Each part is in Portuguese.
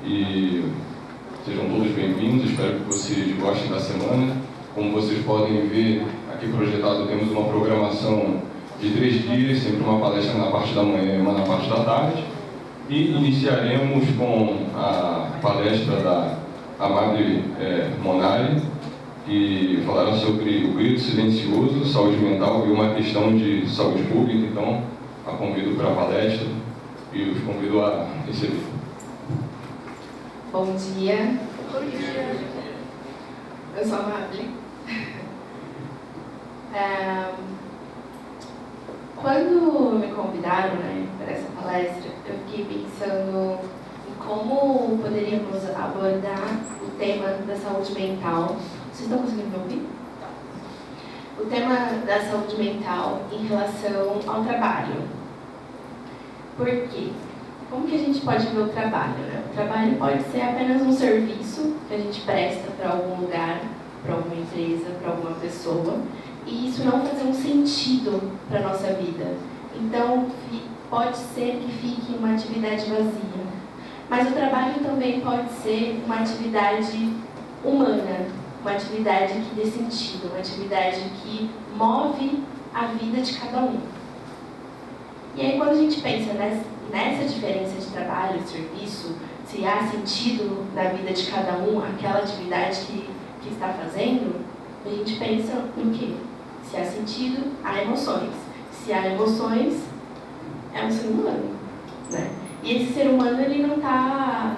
e sejam todos bem-vindos. Espero que vocês gostem da semana. Como vocês podem ver, aqui projetado temos uma programação de 3 dias, sempre uma palestra na parte da manhã e uma na parte da tarde. E iniciaremos com a palestra da Amable Monari, que falará sobre o grito silencioso, saúde mental e uma questão de saúde pública. Então, a convido para a palestra e os convido a receber. Bom dia. Bom dia. Eu sou a Amable. Quando me convidaram, para essa palestra, eu fiquei pensando em como poderíamos abordar o tema da saúde mental. Vocês estão conseguindo me ouvir? O tema da saúde mental em relação ao trabalho. Por quê? Como que a gente pode ver o trabalho? O trabalho pode ser apenas um serviço que a gente presta para algum lugar, para alguma empresa, para alguma pessoa, e isso não fazer um sentido para a nossa vida. Então, pode ser que fique uma atividade vazia. Mas o trabalho também pode ser uma atividade humana, uma atividade que dê sentido, uma atividade que move a vida de cada um. E aí, quando a gente pensa nessa diferença de trabalho e serviço, se há sentido na vida de cada um aquela atividade que está fazendo, a gente pensa no quê? Se há sentido, há emoções. Se há emoções, é um ser humano, né? E esse ser humano, ele não está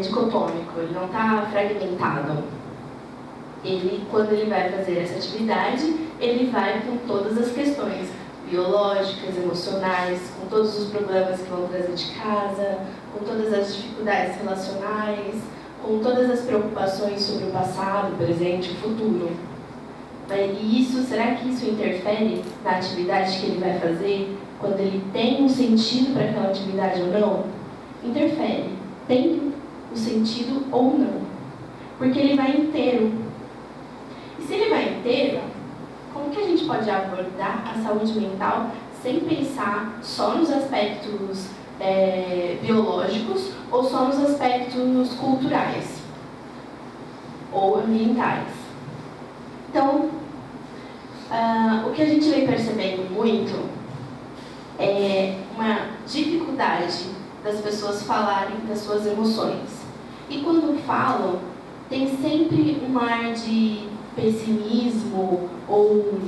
dicotômico, ele não está fragmentado. Ele, quando ele vai fazer essa atividade, ele vai com todas as questões biológicas, emocionais, com todos os problemas que vão trazer de casa, com todas as dificuldades relacionais, com todas as preocupações sobre o passado, o presente e o futuro. E será que isso interfere na atividade que ele vai fazer, quando ele tem um sentido para aquela atividade ou não? Interfere. Tem o sentido ou não. Porque ele vai inteiro. E se ele vai inteiro, como que a gente pode abordar a saúde mental sem pensar só nos aspectos biológicos ou só nos aspectos culturais ou ambientais? Então, o que a gente vem percebendo muito é uma dificuldade das pessoas falarem das suas emoções. E quando falam, tem sempre um ar de pessimismo ou,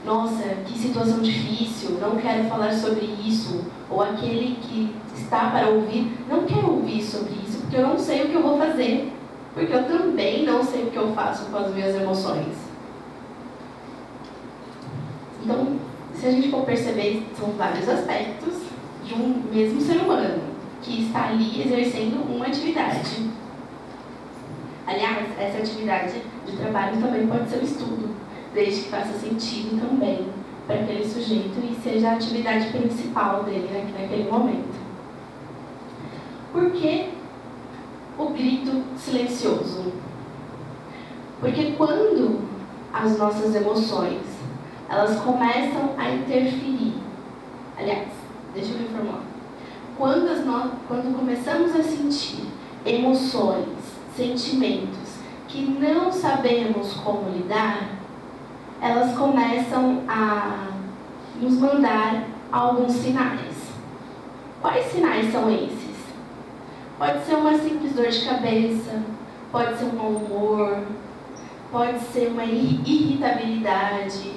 nossa, que situação difícil, não quero falar sobre isso, ou aquele que está para ouvir, não quer ouvir sobre isso, porque eu não sei o que eu vou fazer, porque eu também não sei o que eu faço com as minhas emoções. Então, se a gente for perceber, são vários aspectos de um mesmo ser humano, que está ali exercendo uma atividade. Aliás, essa atividade de trabalho também pode ser o estudo, desde que faça sentido também para aquele sujeito e seja a atividade principal dele naquele momento. Por que o grito silencioso? Porque quando as nossas emoções elas começam a interferir, aliás, deixa eu me informar, quando começamos a sentir emoções, sentimentos que não sabemos como lidar, elas começam a nos mandar alguns sinais. Quais sinais são esses? Pode ser uma simples dor de cabeça, pode ser um mau humor, pode ser uma irritabilidade,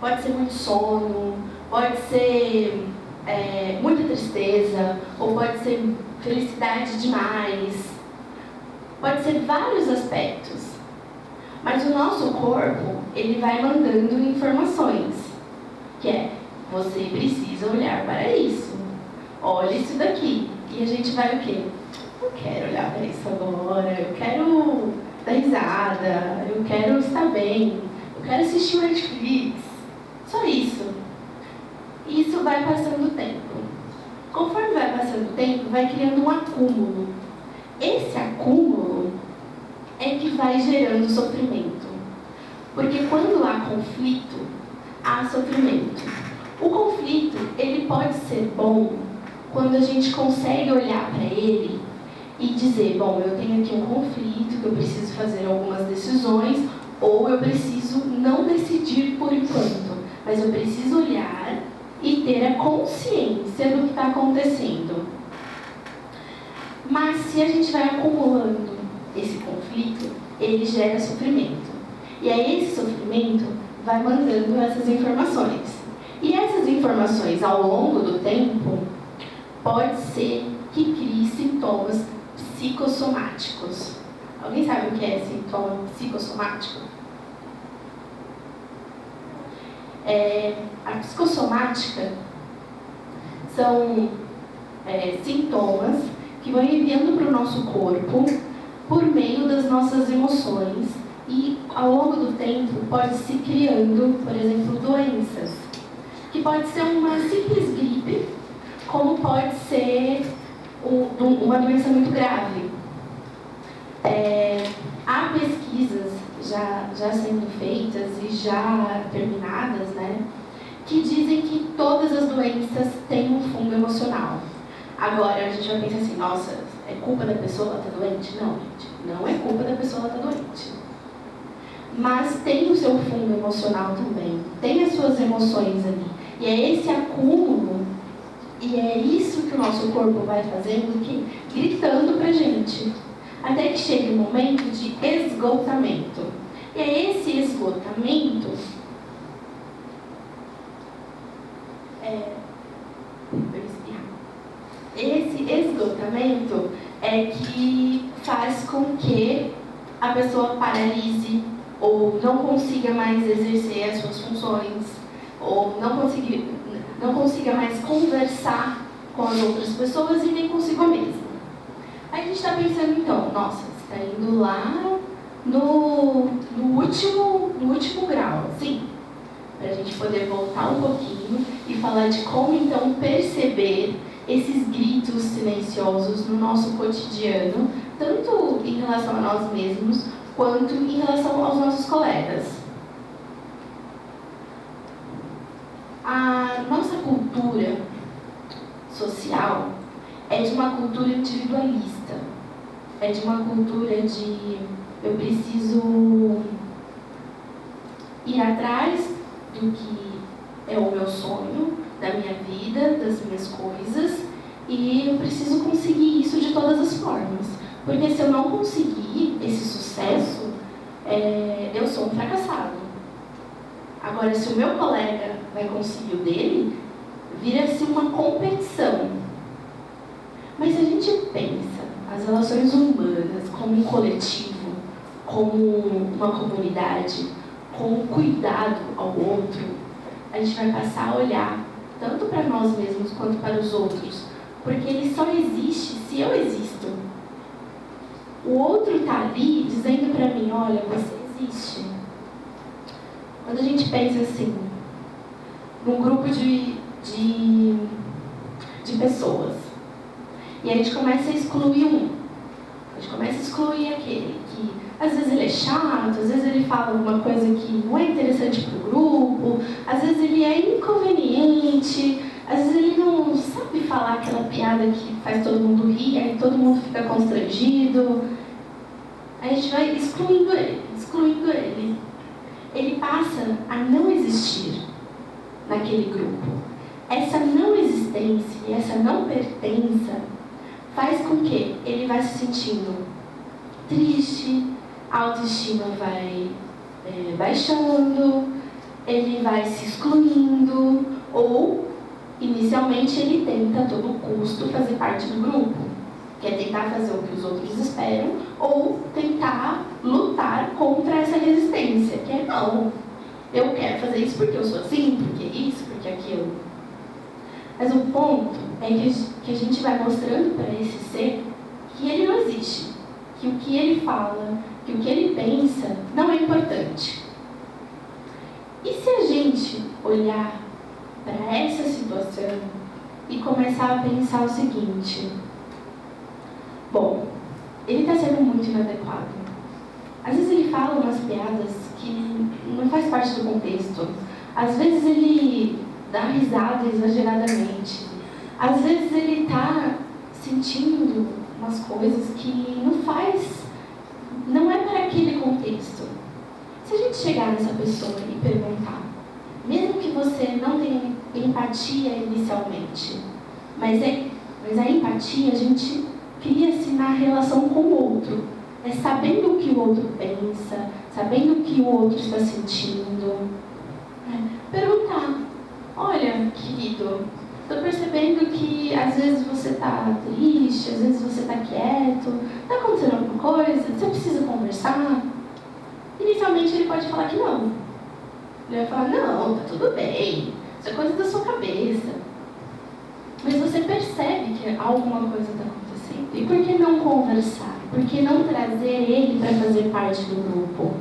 pode ser muito sono, pode ser muita tristeza, ou pode ser felicidade demais. Pode ser vários aspectos. Mas o nosso corpo, ele vai mandando informações. Que é, você precisa olhar para isso. Olha isso daqui. E a gente vai o quê? Eu quero olhar para isso agora, eu quero dar risada, eu quero estar bem, eu quero assistir o Netflix. Só isso. E isso vai passando o tempo. Conforme vai passando o tempo, vai criando um acúmulo. Esse acúmulo é que vai gerando sofrimento. Porque quando há conflito, há sofrimento. O conflito, ele pode ser bom quando a gente consegue olhar para ele e dizer, bom, eu tenho aqui um conflito, que eu preciso fazer algumas decisões, ou eu preciso não decidir por enquanto, mas eu preciso olhar e ter a consciência do que está acontecendo. Mas se a gente vai acumulando esse conflito, ele gera sofrimento. E aí esse sofrimento vai mandando essas informações. E essas informações, ao longo do tempo, pode ser que crie sintomas psicossomáticos. Alguém sabe o que é sintoma psicossomático? A psicossomática são sintomas que vão enviando para o nosso corpo por meio das nossas emoções e, ao longo do tempo, pode se criando, por exemplo, doenças, que pode ser uma simples gripe, como pode ser uma doença muito grave. Há pesquisas já sendo feitas e já terminadas, né, que dizem que todas as doenças têm um fundo emocional. Agora, a gente vai pensar assim, nossa, é culpa da pessoa estar doente? Não, gente, não é culpa da pessoa estar doente. Mas tem o seu fundo emocional também, tem as suas emoções ali. E é esse acúmulo, e é isso que o nosso corpo vai fazendo, gritando pra gente. Até que chega o momento de esgotamento. E é esse esgotamento... Esse esgotamento é que faz com que a pessoa paralise ou não consiga mais exercer as suas funções, ou não consiga mais conversar com as outras pessoas e nem consigo mesma. Aí a gente está pensando então, nossa, você está indo lá no último grau, assim, para a gente poder voltar um pouquinho e falar de como então perceber esses gritos silenciosos no nosso cotidiano, tanto em relação a nós mesmos, quanto em relação aos nossos colegas. A nossa cultura social é de uma cultura individualista, é de uma cultura de eu preciso ir atrás do que é o meu sonho, da minha vida, das minhas coisas, e eu preciso conseguir isso de todas as formas. Porque se eu não conseguir esse sucesso, eu sou um fracassado. Agora, se o meu colega vai conseguir o dele, vira-se uma competição. Mas se a gente pensa as relações humanas como um coletivo, como uma comunidade, como um cuidado ao outro, a gente vai passar a olhar tanto para nós mesmos quanto para os outros, porque ele só existe se eu existo. O outro está ali dizendo para mim, olha, você existe. Quando a gente pensa assim, num grupo de pessoas, e a gente começa a excluir a gente começa a excluir aquele que às vezes ele é chato, às vezes ele fala alguma coisa que não é interessante para o grupo, às vezes ele é inconveniente, às vezes ele não sabe falar aquela piada que faz todo mundo rir, aí todo mundo fica constrangido. Aí a gente vai excluindo ele. Ele passa a não existir naquele grupo. Essa não existência e essa não pertença faz com que ele vá se sentindo triste, a autoestima vai baixando, ele vai se excluindo, ou inicialmente ele tenta a todo custo fazer parte do grupo, que é tentar fazer o que os outros esperam, ou tentar lutar contra essa resistência, que é não, eu quero fazer isso porque eu sou assim, porque isso, porque aquilo. Mas o ponto é que a gente vai mostrando para esse ser que ele não existe, que o que ele fala, que o que ele pensa não é importante. E se a gente olhar para essa situação e começar a pensar o seguinte: bom, ele está sendo muito inadequado. Às vezes ele fala umas piadas que não faz parte do contexto. Às vezes ele dá risada exageradamente. Às vezes ele está sentindo umas coisas que não é para aquele contexto. Se a gente chegar nessa pessoa e perguntar, mesmo que você não tenha empatia inicialmente, mas a empatia a gente cria-se na relação com o outro. É sabendo o que o outro pensa, sabendo o que o outro está sentindo. Perguntar, olha, querido, estou percebendo que às vezes você está triste, às vezes você está quieto, está acontecendo alguma coisa, você precisa conversar? Inicialmente ele pode falar que não. Ele vai falar, não, tá tudo bem, isso é coisa da sua cabeça. Mas você percebe que alguma coisa está acontecendo. E por que não conversar? Por que não trazer ele para fazer parte do grupo?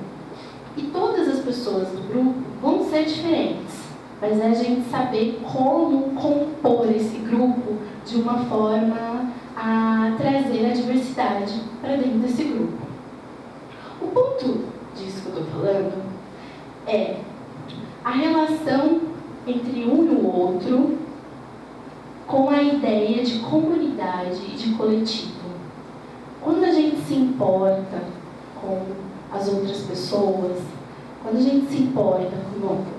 E todas as pessoas do grupo vão ser diferentes. Mas é a gente saber como compor esse grupo de uma forma a trazer a diversidade para dentro desse grupo. O ponto disso que eu estou falando é a relação entre um e o outro com a ideia de comunidade e de coletivo. Quando a gente se importa com as outras pessoas, quando a gente se importa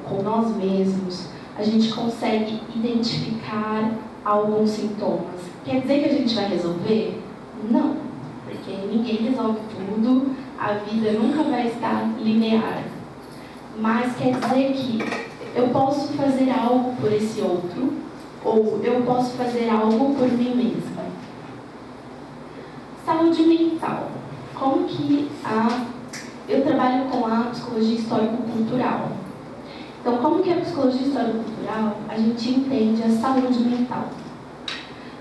com nós mesmos, a gente consegue identificar alguns sintomas. Quer dizer que a gente vai resolver? Não, porque ninguém resolve tudo, a vida nunca vai estar linear. Mas quer dizer que eu posso fazer algo por esse outro, ou eu posso fazer algo por mim mesma. Saúde mental. Como que eu trabalho com a psicologia histórico-cultural. Então, como que a psicologia histórico-cultural, a gente entende a saúde mental?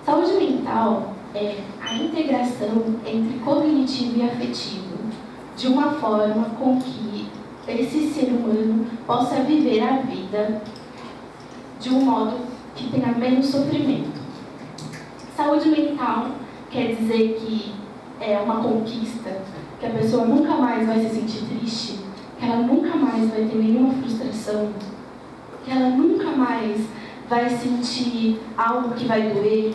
Saúde mental é a integração entre cognitivo e afetivo, de uma forma com que esse ser humano possa viver a vida de um modo que tenha menos sofrimento. Saúde mental quer dizer que é uma conquista, que a pessoa nunca mais vai se sentir triste, que ela nunca mais vai ter nenhuma frustração, que ela nunca mais vai sentir algo que vai doer,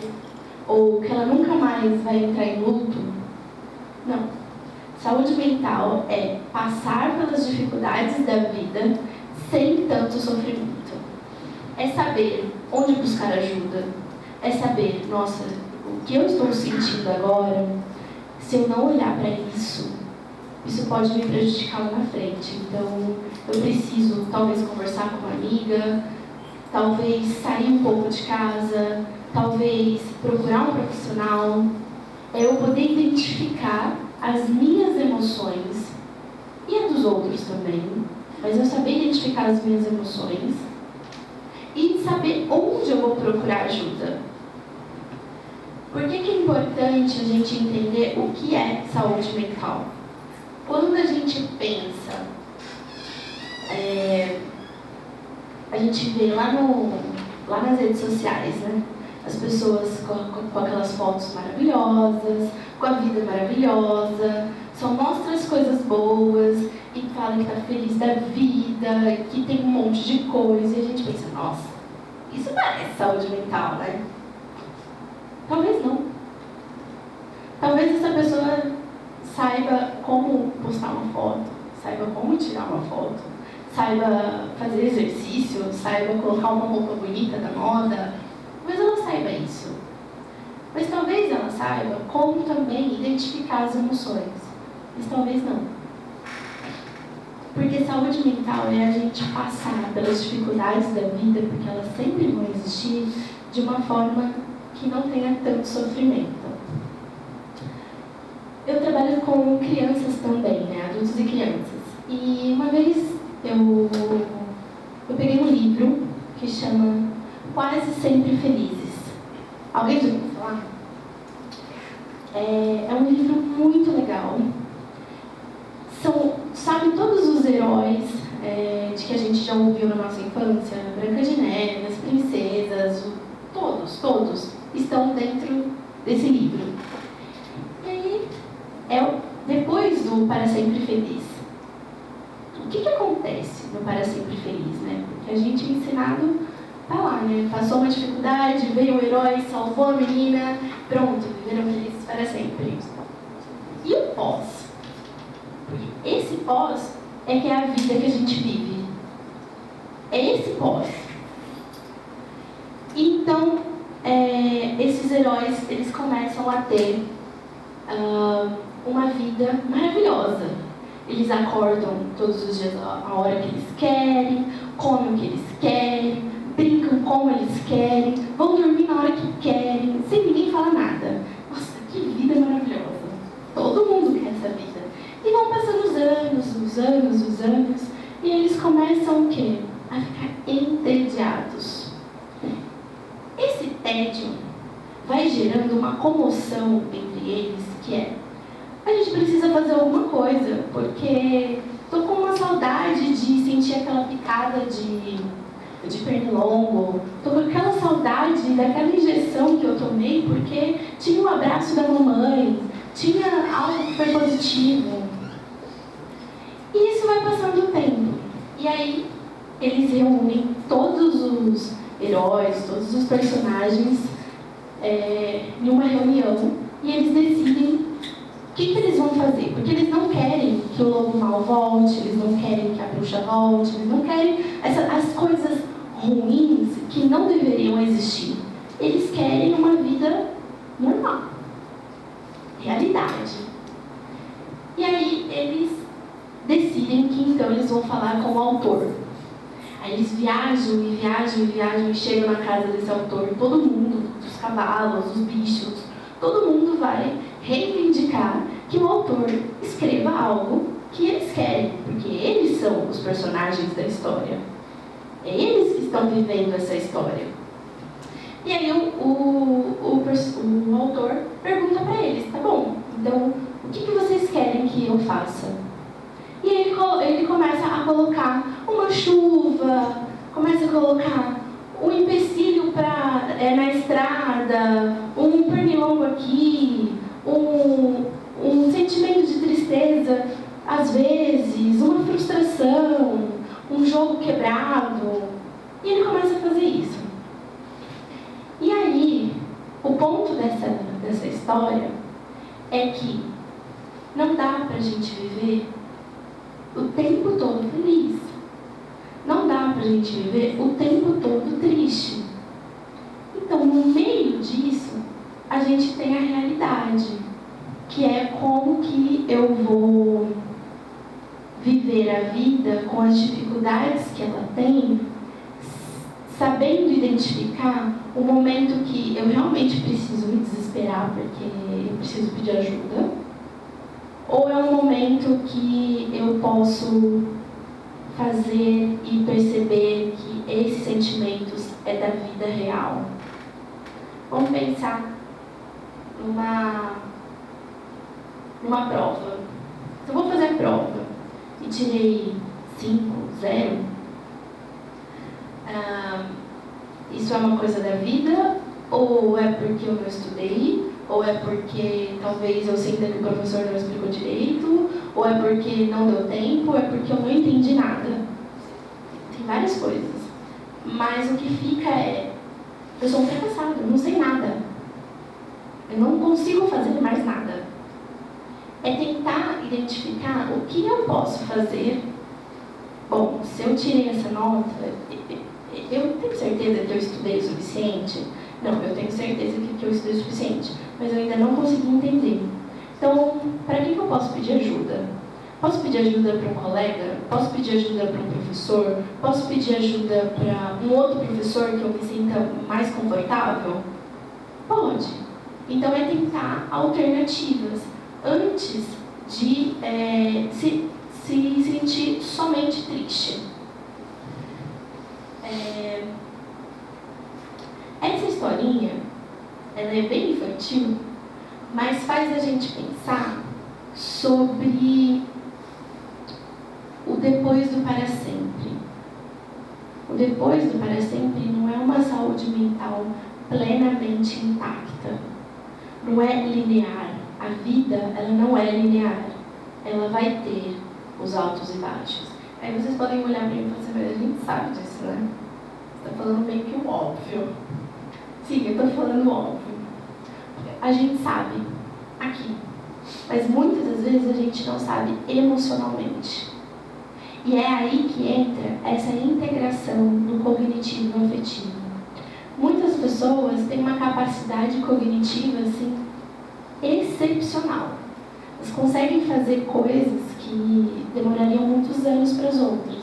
ou que ela nunca mais vai entrar em luto. Não. Saúde mental é passar pelas dificuldades da vida sem tanto sofrimento. É saber onde buscar ajuda. É saber, nossa, o que eu estou sentindo agora, se eu não olhar para isso pode me prejudicar lá na frente. Então, eu preciso, talvez, conversar com uma amiga, talvez sair um pouco de casa, talvez procurar um profissional. É eu poder identificar as minhas emoções e a dos outros também, mas eu saber identificar as minhas emoções e saber onde eu vou procurar ajuda. Por que é importante a gente entender o que é saúde mental? Quando a gente pensa, a gente vê lá nas redes sociais, né? As pessoas com aquelas fotos maravilhosas, com a vida maravilhosa, só mostra as coisas boas e fala que está feliz da vida, que tem um monte de coisa, e a gente pensa, nossa, isso parece saúde mental, né? Talvez não. Talvez essa pessoa saiba como postar uma foto, saiba como tirar uma foto, saiba fazer exercício, saiba colocar uma roupa bonita da moda, talvez ela saiba isso. Mas talvez ela saiba como também identificar as emoções, mas talvez não. Porque saúde mental é a gente passar pelas dificuldades da vida, porque elas sempre vão existir, de uma forma que não tenha tanto sofrimento. Eu trabalho com crianças também, né? Adultos e crianças. E uma vez eu peguei um livro que chama Quase Sempre Felizes. Alguém já ouviu falar? É um livro muito legal. Sabe, todos os heróis de que a gente já ouviu na nossa infância, Branca de Neve, as princesas, todos estão dentro desse livro. E aí, depois do Para Sempre Feliz. O que acontece no Para Sempre Feliz, né? Porque a gente é ensinado tá lá, né? Passou uma dificuldade, veio o herói, salvou a menina, pronto, viveram felizes para sempre. E o pós? Esse pós é que é a vida que a gente vive. É esse pós. Então, esses heróis, eles começam a ter uma vida maravilhosa. Eles acordam todos os dias a hora que eles querem, comem o que eles querem, brincam como eles querem, vão dormir na hora que querem, sem ninguém falar nada. Nossa, que vida maravilhosa! Todo mundo quer essa vida. E vão passando os anos, e eles começam o quê? A ficar entediados. Esse tédio vai gerando uma comoção entre eles, que é: a gente precisa fazer alguma coisa, porque tô com uma saudade de sentir aquela picada de pernilongo, tô com aquela saudade daquela injeção que eu tomei, porque tinha um abraço da mamãe, tinha algo que foi positivo. E isso vai passando o tempo. E aí, eles reúnem todos os heróis, todos os personagens em uma reunião, e eles decidem o que eles vão fazer. Porque eles não querem que o lobo mau volte, eles não querem que a bruxa volte, eles não querem as coisas ruins que não deveriam existir. Eles querem uma vida normal, realidade. E aí eles decidem que então eles vão falar com o autor. Aí eles viajam e chegam na casa desse autor. Todo mundo, os cavalos, os bichos, todo mundo vai reivindicar que o autor escreva algo que eles querem, porque eles são os personagens da história. É eles que estão vivendo essa história. E aí o autor pergunta para eles: tá bom, então o que vocês querem que eu faça? E aí ele começa a colocar uma chuva, começa a colocar um empecilho na estrada, um pernilongo aqui, um sentimento de tristeza, às vezes, uma frustração, um jogo quebrado. E ele começa a fazer isso. E aí, o ponto dessa história é que não dá pra gente viver o tempo todo feliz. Não dá pra gente viver o tempo todo triste. Então, no meio disso, a gente tem a realidade, que é como que eu vou viver a vida com as dificuldades que ela tem, sabendo identificar o momento que eu realmente preciso me desesperar porque eu preciso pedir ajuda, ou é um momento que eu posso fazer e perceber que esses sentimentos é da vida real. Vamos pensar numa prova. Se eu vou fazer a prova e tirei 5, 0, isso é uma coisa da vida? Ou é porque eu não estudei? Ou é porque talvez eu sinta que o professor não explicou direito? Ou é porque não deu tempo? Ou é porque eu não entendi nada? Tem várias coisas. Mas o que fica é: eu sou um fracassado, eu não sei nada. Eu não consigo fazer mais nada. É tentar identificar o que eu posso fazer. Bom, se eu tirei essa nota, eu tenho certeza que eu estudei o suficiente? Não, eu tenho certeza que eu estudei o suficiente, mas eu ainda não consegui entender. Então, para que eu posso pedir ajuda? Posso pedir ajuda para um colega? Posso pedir ajuda para um professor? Posso pedir ajuda para um outro professor que eu me sinta mais confortável? Pode. Então, é tentar alternativas antes de se sentir somente triste. Essa historinha, ela é bem infantil, mas faz a gente pensar sobre o depois do para sempre. O depois do para sempre não é uma saúde mental plenamente intacta. Não é linear. A vida, ela não é linear. Ela vai ter os altos e baixos. Aí vocês podem olhar para mim e falar assim: mas a gente sabe disso, né? Estou falando meio que o óbvio. Sim, eu estou falando óbvio. A gente sabe aqui, mas muitas das vezes a gente não sabe emocionalmente. E é aí que entra essa integração do cognitivo e afetivo. Muitas pessoas têm uma capacidade cognitiva assim, excepcional. Elas conseguem fazer coisas que demorariam muitos anos para as outras.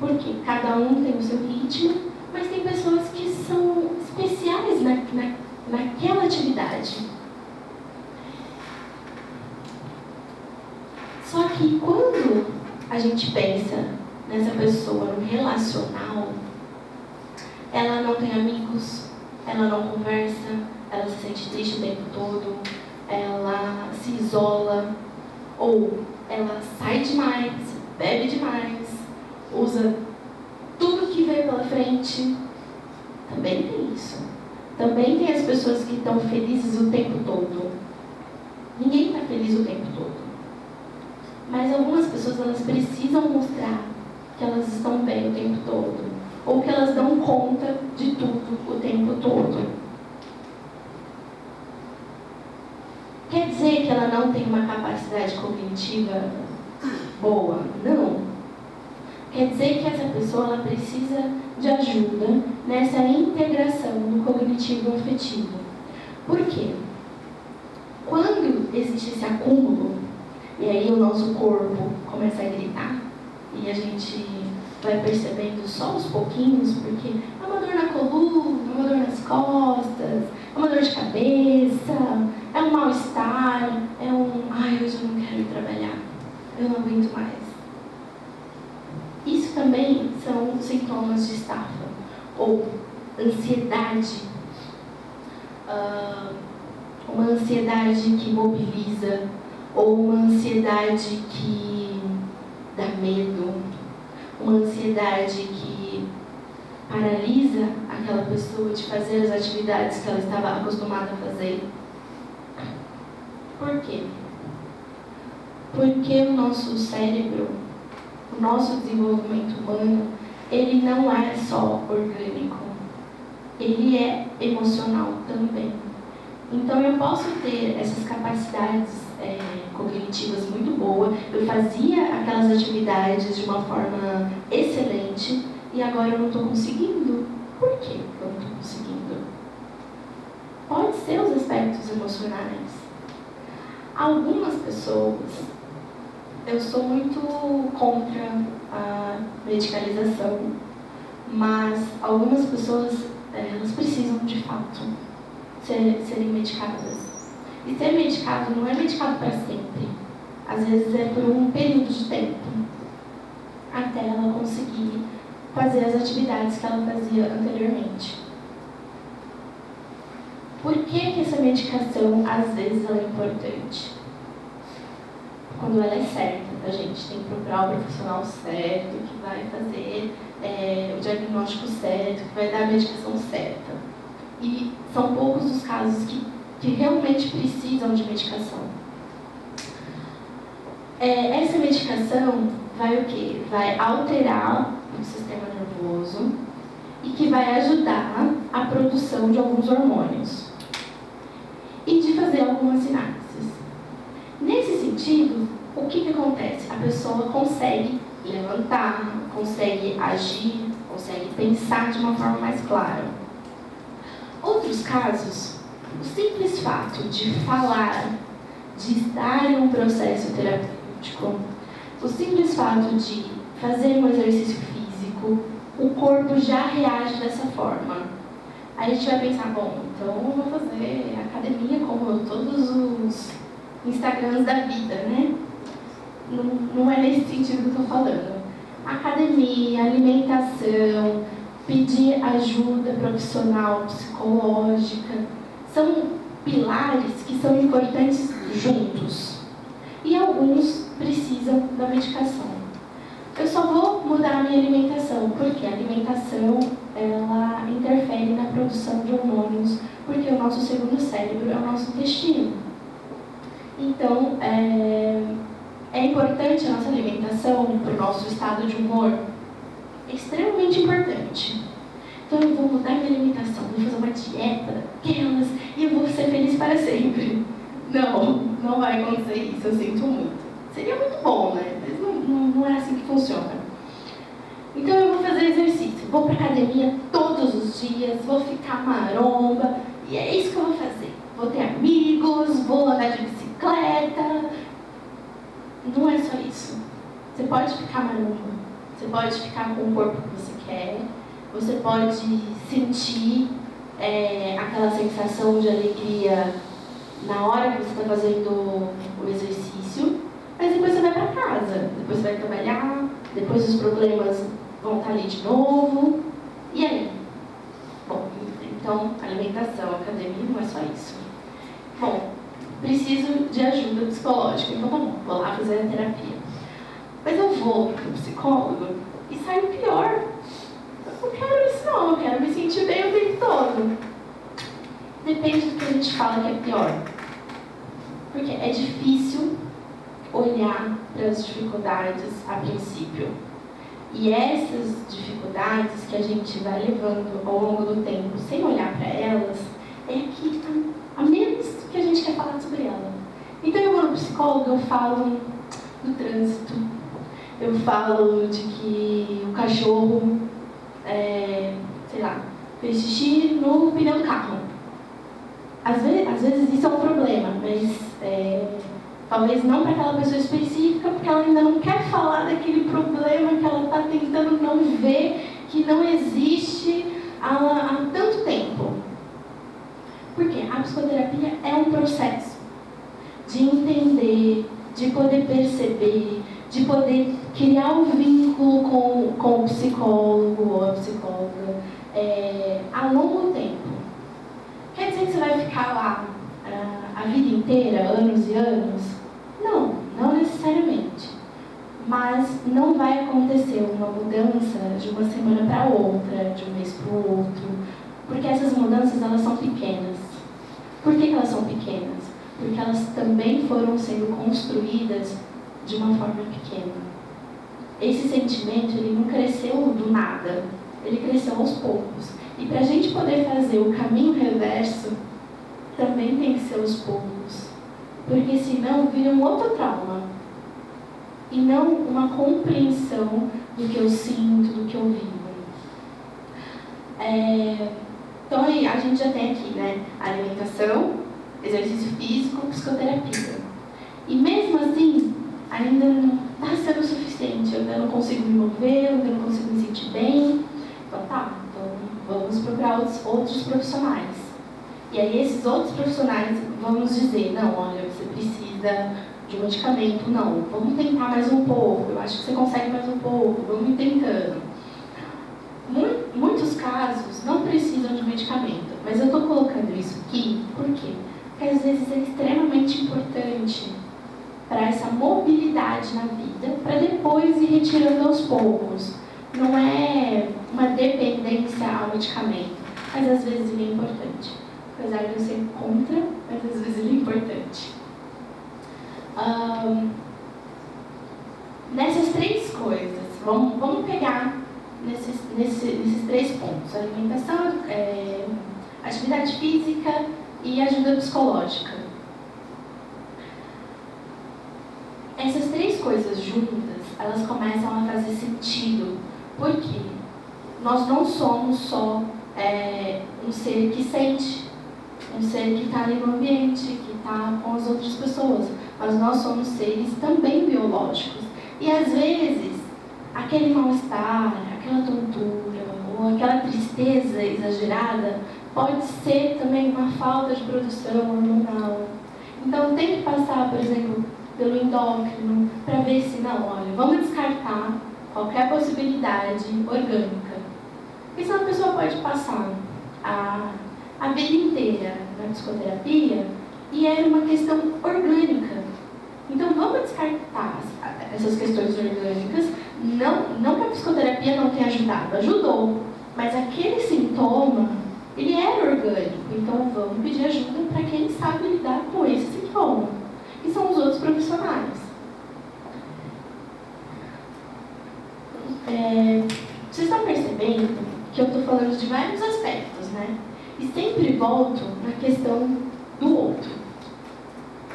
Porque cada um tem o seu ritmo, mas tem pessoas que são especiais naquela atividade. Só que quando a gente pensa nessa pessoa no relacional, ela não tem amigos, ela não conversa, ela se sente triste o tempo todo, ela se isola, ou ela sai demais, bebe demais, usa tudo que vê pela frente. Também tem isso. Também tem as pessoas que estão felizes o tempo todo. Ninguém está feliz o tempo todo. Mas algumas pessoas, elas precisam mostrar que elas estão bem o tempo todo. Ou que elas dão conta de tudo o tempo todo. Quer dizer que ela não tem uma capacidade cognitiva boa? Não. Quer dizer que essa pessoa ela precisa de ajuda nessa integração do cognitivo e afetivo. Por quê? Quando existe esse acúmulo, e aí o nosso corpo começa a gritar, e a gente vai percebendo só aos pouquinhos, porque é uma dor na coluna, é uma dor nas costas, é uma dor de cabeça, é um mal-estar, é um, ai, hoje eu não quero ir trabalhar, eu não aguento mais. Isso também são sintomas de estafa, ou ansiedade, uma ansiedade que mobiliza, ou uma ansiedade que dá medo, uma ansiedade que paralisa aquela pessoa de fazer as atividades que ela estava acostumada a fazer. Por quê? Porque o nosso cérebro, o nosso desenvolvimento humano, ele não é só orgânico, ele é emocional também. Então eu posso ter essas capacidades cognitivas muito boas, eu fazia aquelas atividades de uma forma excelente e agora eu não estou conseguindo. Por que eu não estou conseguindo? Pode ser os aspectos emocionais. Algumas pessoas, eu sou muito contra a medicalização, mas algumas pessoas, elas precisam de fato serem medicadas. E ser medicado não é medicado para sempre. Às vezes é por um período de tempo, até ela conseguir fazer as atividades que ela fazia anteriormente. Por que essa medicação, às vezes, ela é importante? Quando ela é certa, a gente tem que procurar o profissional certo, que vai fazer o diagnóstico certo, que vai dar a medicação certa. E são poucos os casos que realmente precisam de medicação. Essa medicação vai o quê? Vai alterar o sistema nervoso e que vai ajudar a produção de alguns hormônios e de fazer algumas sinapses. Nesse sentido, o que acontece? A pessoa consegue levantar, consegue agir, consegue pensar de uma forma mais clara. Outros casos, o simples fato de falar, de estar em um processo terapêutico, o simples fato de fazer um exercício físico, o corpo já reage dessa forma. Aí a gente vai pensar, bom, então eu vou fazer academia como todos os Instagrams da vida, né? Não é nesse sentido que eu estou falando. Academia, alimentação, pedir ajuda profissional, psicológica, são pilares que são importantes juntos. E alguns precisam da medicação. Eu só vou mudar a minha alimentação, porque a alimentação ela interfere na produção de hormônios, porque o nosso segundo cérebro é o nosso intestino. Então, é importante a nossa alimentação para o nosso estado de humor? É extremamente importante. então eu vou mudar minha alimentação, vou fazer uma dieta daquelas e eu vou ser feliz para sempre. Não vai acontecer isso, eu sinto muito. Seria muito bom, né? Mas não é assim que funciona. Então eu vou fazer exercício, vou para academia todos os dias, vou ficar maromba, e é isso que eu vou fazer. Vou ter amigos, vou andar de bicicleta. Não é só isso. Você pode ficar maromba, você pode ficar com o corpo que você quer, você pode sentir aquela sensação de alegria na hora que você está fazendo o exercício, mas depois você vai para casa, depois você vai trabalhar, depois os problemas vão estar ali de novo. E aí? Bom, então, alimentação, academia, não é só isso. Bom, preciso de ajuda psicológica, então tá bom, vou lá fazer a terapia. Mas eu vou para o psicólogo e saio pior. Eu não quero isso não, eu quero me sentir bem o tempo todo. Depende do que a gente fala que é pior. Porque é difícil olhar para as dificuldades a princípio. E essas dificuldades que a gente vai levando ao longo do tempo, sem olhar para elas, é que a menos que a gente quer falar sobre ela. Então eu vou no psicólogo, eu falo do trânsito, eu falo de que o cachorro, fez xixi no pneu do carro. Às vezes isso é um problema, mas talvez não para aquela pessoa específica, porque ela ainda não quer falar daquele problema que ela está tentando não ver, que não existe há tanto tempo. Porque a psicoterapia é um processo de entender, de poder perceber, de poder criar um vínculo com o psicólogo ou a psicóloga a longo tempo. Quer dizer que você vai ficar lá a vida inteira, anos e anos? Não necessariamente. Mas não vai acontecer uma mudança de uma semana para outra, de um mês para o outro, porque essas mudanças elas são pequenas. Por que elas são pequenas? Porque elas também foram sendo construídas de uma forma pequena. Esse sentimento ele não cresceu do nada, ele cresceu aos poucos. E para a gente poder fazer o caminho reverso, também tem que ser aos poucos. Porque senão vira um outro trauma. E não uma compreensão do que eu sinto, do que eu vivo. Então a gente já tem aqui, né? Alimentação, exercício físico, psicoterapia. E mesmo assim, ainda não está sendo suficiente. Eu ainda não consigo me mover, eu ainda não consigo me sentir bem. Então vamos procurar outros profissionais. E aí esses outros profissionais vão nos dizer, não, olha, você precisa de um medicamento, não, vamos tentar mais um pouco, eu acho que você consegue mais um pouco, vamos tentando. Muitos casos não precisam de medicamento, mas eu estou colocando isso aqui, por quê? Porque às vezes é extremamente importante para essa mobilidade na vida, para depois ir retirando aos poucos. Não é uma dependência ao medicamento, mas às vezes ele é importante. Apesar de eu ser contra, mas às vezes ele é importante. Nessas três coisas, vamos pegar nesses três pontos: alimentação, atividade física e ajuda psicológica. Essas três coisas juntas, elas começam a fazer sentido, porque nós não somos só um ser que sente, um ser que está ali no ambiente, que está com as outras pessoas, mas nós somos seres também biológicos. E às vezes, aquele mal-estar, aquela tontura, ou aquela tristeza exagerada, pode ser também uma falta de produção hormonal. Então tem que passar, por exemplo, pelo endócrino, para ver se não, olha, vamos descartar qualquer possibilidade orgânica. Porque senão a pessoa pode passar a vida inteira na psicoterapia e era uma questão orgânica. Então vamos descartar essas questões orgânicas. Não que a psicoterapia não tenha ajudado, ajudou, mas aquele sintoma, ele era orgânico. Então vamos pedir ajuda para quem sabe lidar com esse sintoma, que são os outros profissionais. Vocês estão percebendo que eu estou falando de vários aspectos, né? E sempre volto na questão do outro.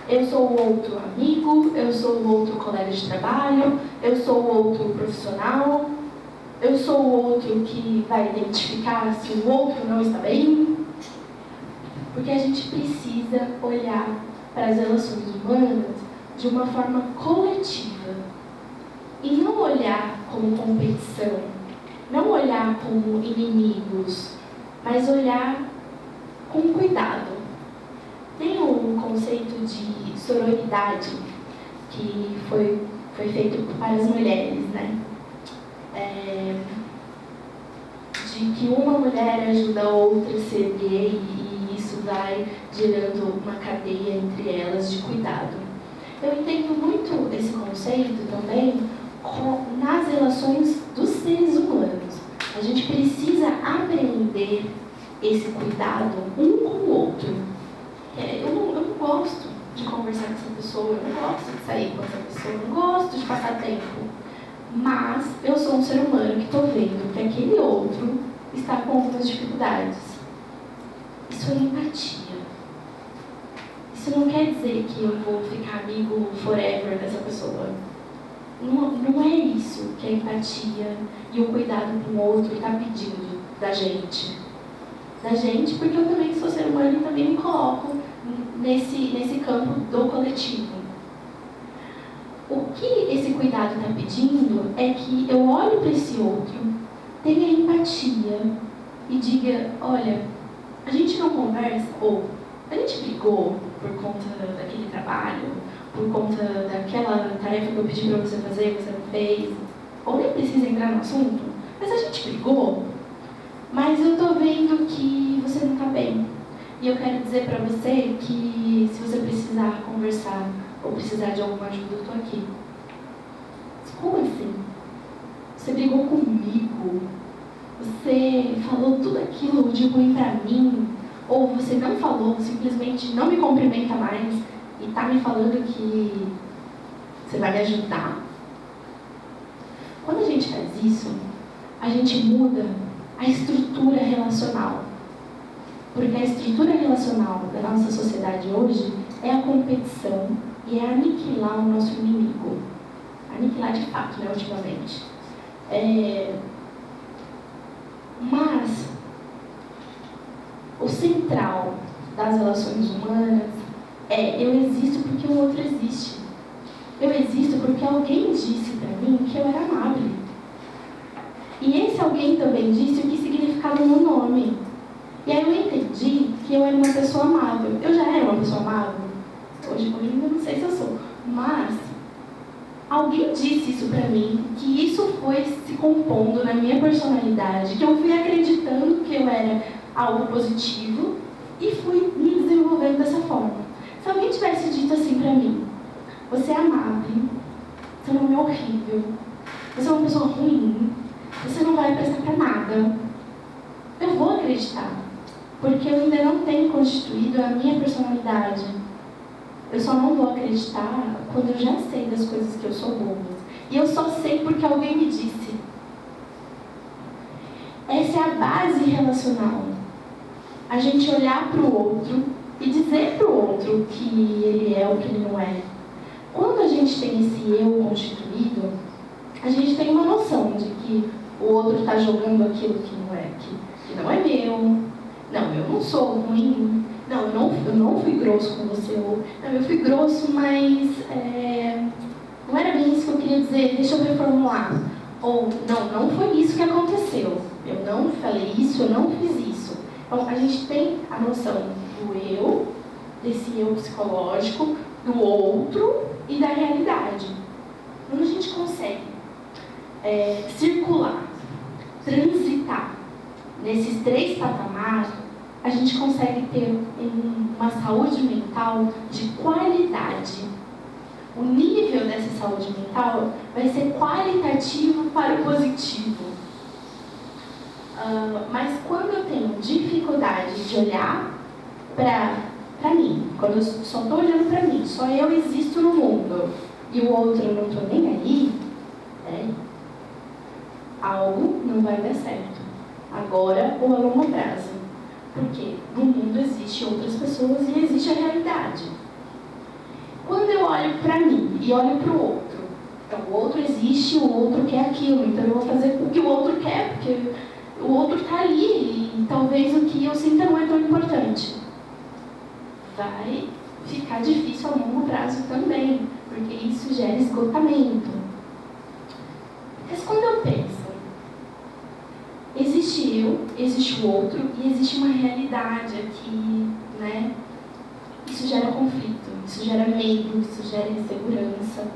Eu sou o outro amigo, eu sou o outro colega de trabalho, eu sou o outro profissional, eu sou o outro que vai identificar se o outro não está bem. Porque a gente precisa olhar para as relações humanas de uma forma coletiva. E não olhar como competição, não olhar como inimigos, mas olhar com cuidado. Tem um conceito de sororidade que foi feito para as mulheres, né? De que uma mulher ajuda a outra a ser gay e isso vai gerando uma cadeia entre elas de cuidado. Eu entendo muito esse conceito também nas relações dos seres humanos. A gente precisa aprender esse cuidado um com o outro. Eu não gosto de conversar com essa pessoa, eu não gosto de sair com essa pessoa, eu não gosto de passar tempo. Mas eu sou um ser humano que estou vendo que aquele outro está com algumas dificuldades. Isso é empatia. Isso não quer dizer que eu vou ficar amigo forever dessa pessoa. Não é isso que a empatia e o cuidado com o outro está pedindo da gente. Da gente, porque eu também sou ser humano e também me coloco nesse campo do coletivo. O que esse cuidado está pedindo é que eu olhe para esse outro, tenha empatia e diga, olha, a gente não conversa, ou a gente brigou por conta daquele trabalho, por conta daquela tarefa que eu pedi para você fazer, você não fez, ou nem precisa entrar no assunto, mas a gente brigou, mas eu estou vendo que você não está bem. E eu quero dizer para você que se você precisar conversar ou precisar de alguma ajuda, eu estou aqui. Como assim? Você brigou comigo? Você falou tudo aquilo de ruim para mim? Ou você não falou, simplesmente não me cumprimenta mais e está me falando que você vai me ajudar? Quando a gente faz isso, a gente muda a estrutura relacional. Porque a estrutura relacional da nossa sociedade hoje é a competição e é aniquilar o nosso inimigo. Aniquilar de fato, né, ultimamente. Mas o central das relações humanas eu existo porque o outro existe. Eu existo porque alguém disse para mim que eu era amável. E esse alguém também disse o que significava o meu nome. E aí eu entendi que eu era uma pessoa amável. Eu já era uma pessoa amável. Hoje ainda não sei se eu sou. Mas alguém disse isso pra mim, que isso foi se compondo na minha personalidade, que eu fui acreditando que eu era algo positivo e fui me desenvolvendo dessa forma. Se alguém tivesse dito assim pra mim, você é amável, seu nome é horrível, você é uma pessoa ruim, você não vai prestar pra nada, eu vou acreditar, porque eu ainda não tenho constituído a minha personalidade. Eu só não vou acreditar quando eu já sei das coisas que eu sou boa. E eu só sei porque alguém me disse. Essa é a base relacional. A gente olhar para o outro e dizer para o outro que ele é ou que ele não é. Quando a gente tem esse eu constituído, a gente tem uma noção de que o outro está jogando aquilo que não é meu. Não, eu não sou ruim. Não, eu não fui grosso com você. Não, eu fui grosso, mas não era bem isso que eu queria dizer. Deixa eu reformular. Ou, não foi isso que aconteceu. Eu não falei isso, eu não fiz isso. Então, a gente tem a noção do eu, desse eu psicológico, do outro e da realidade. Quando a gente consegue circular, transitar nesses 3 patamares, a gente consegue ter uma saúde mental de qualidade. O nível dessa saúde mental vai ser qualitativo para o positivo. Mas quando eu tenho dificuldade de olhar para mim, quando eu só estou olhando para mim, só eu existo no mundo e o outro eu não estou nem aí, algo não vai dar certo. agora ou a longo prazo. Porque no mundo existem outras pessoas e existe a realidade. Quando eu olho para mim e olho para o outro, então o outro existe, o outro quer aquilo, então eu vou fazer o que o outro quer, porque o outro está ali e talvez o que eu sinta não é tão importante. Vai ficar difícil a longo prazo também, porque isso gera esgotamento. Mas quando eu penso, existe eu, existe o outro e existe uma realidade aqui, né? Isso gera conflito, isso gera medo, isso gera insegurança,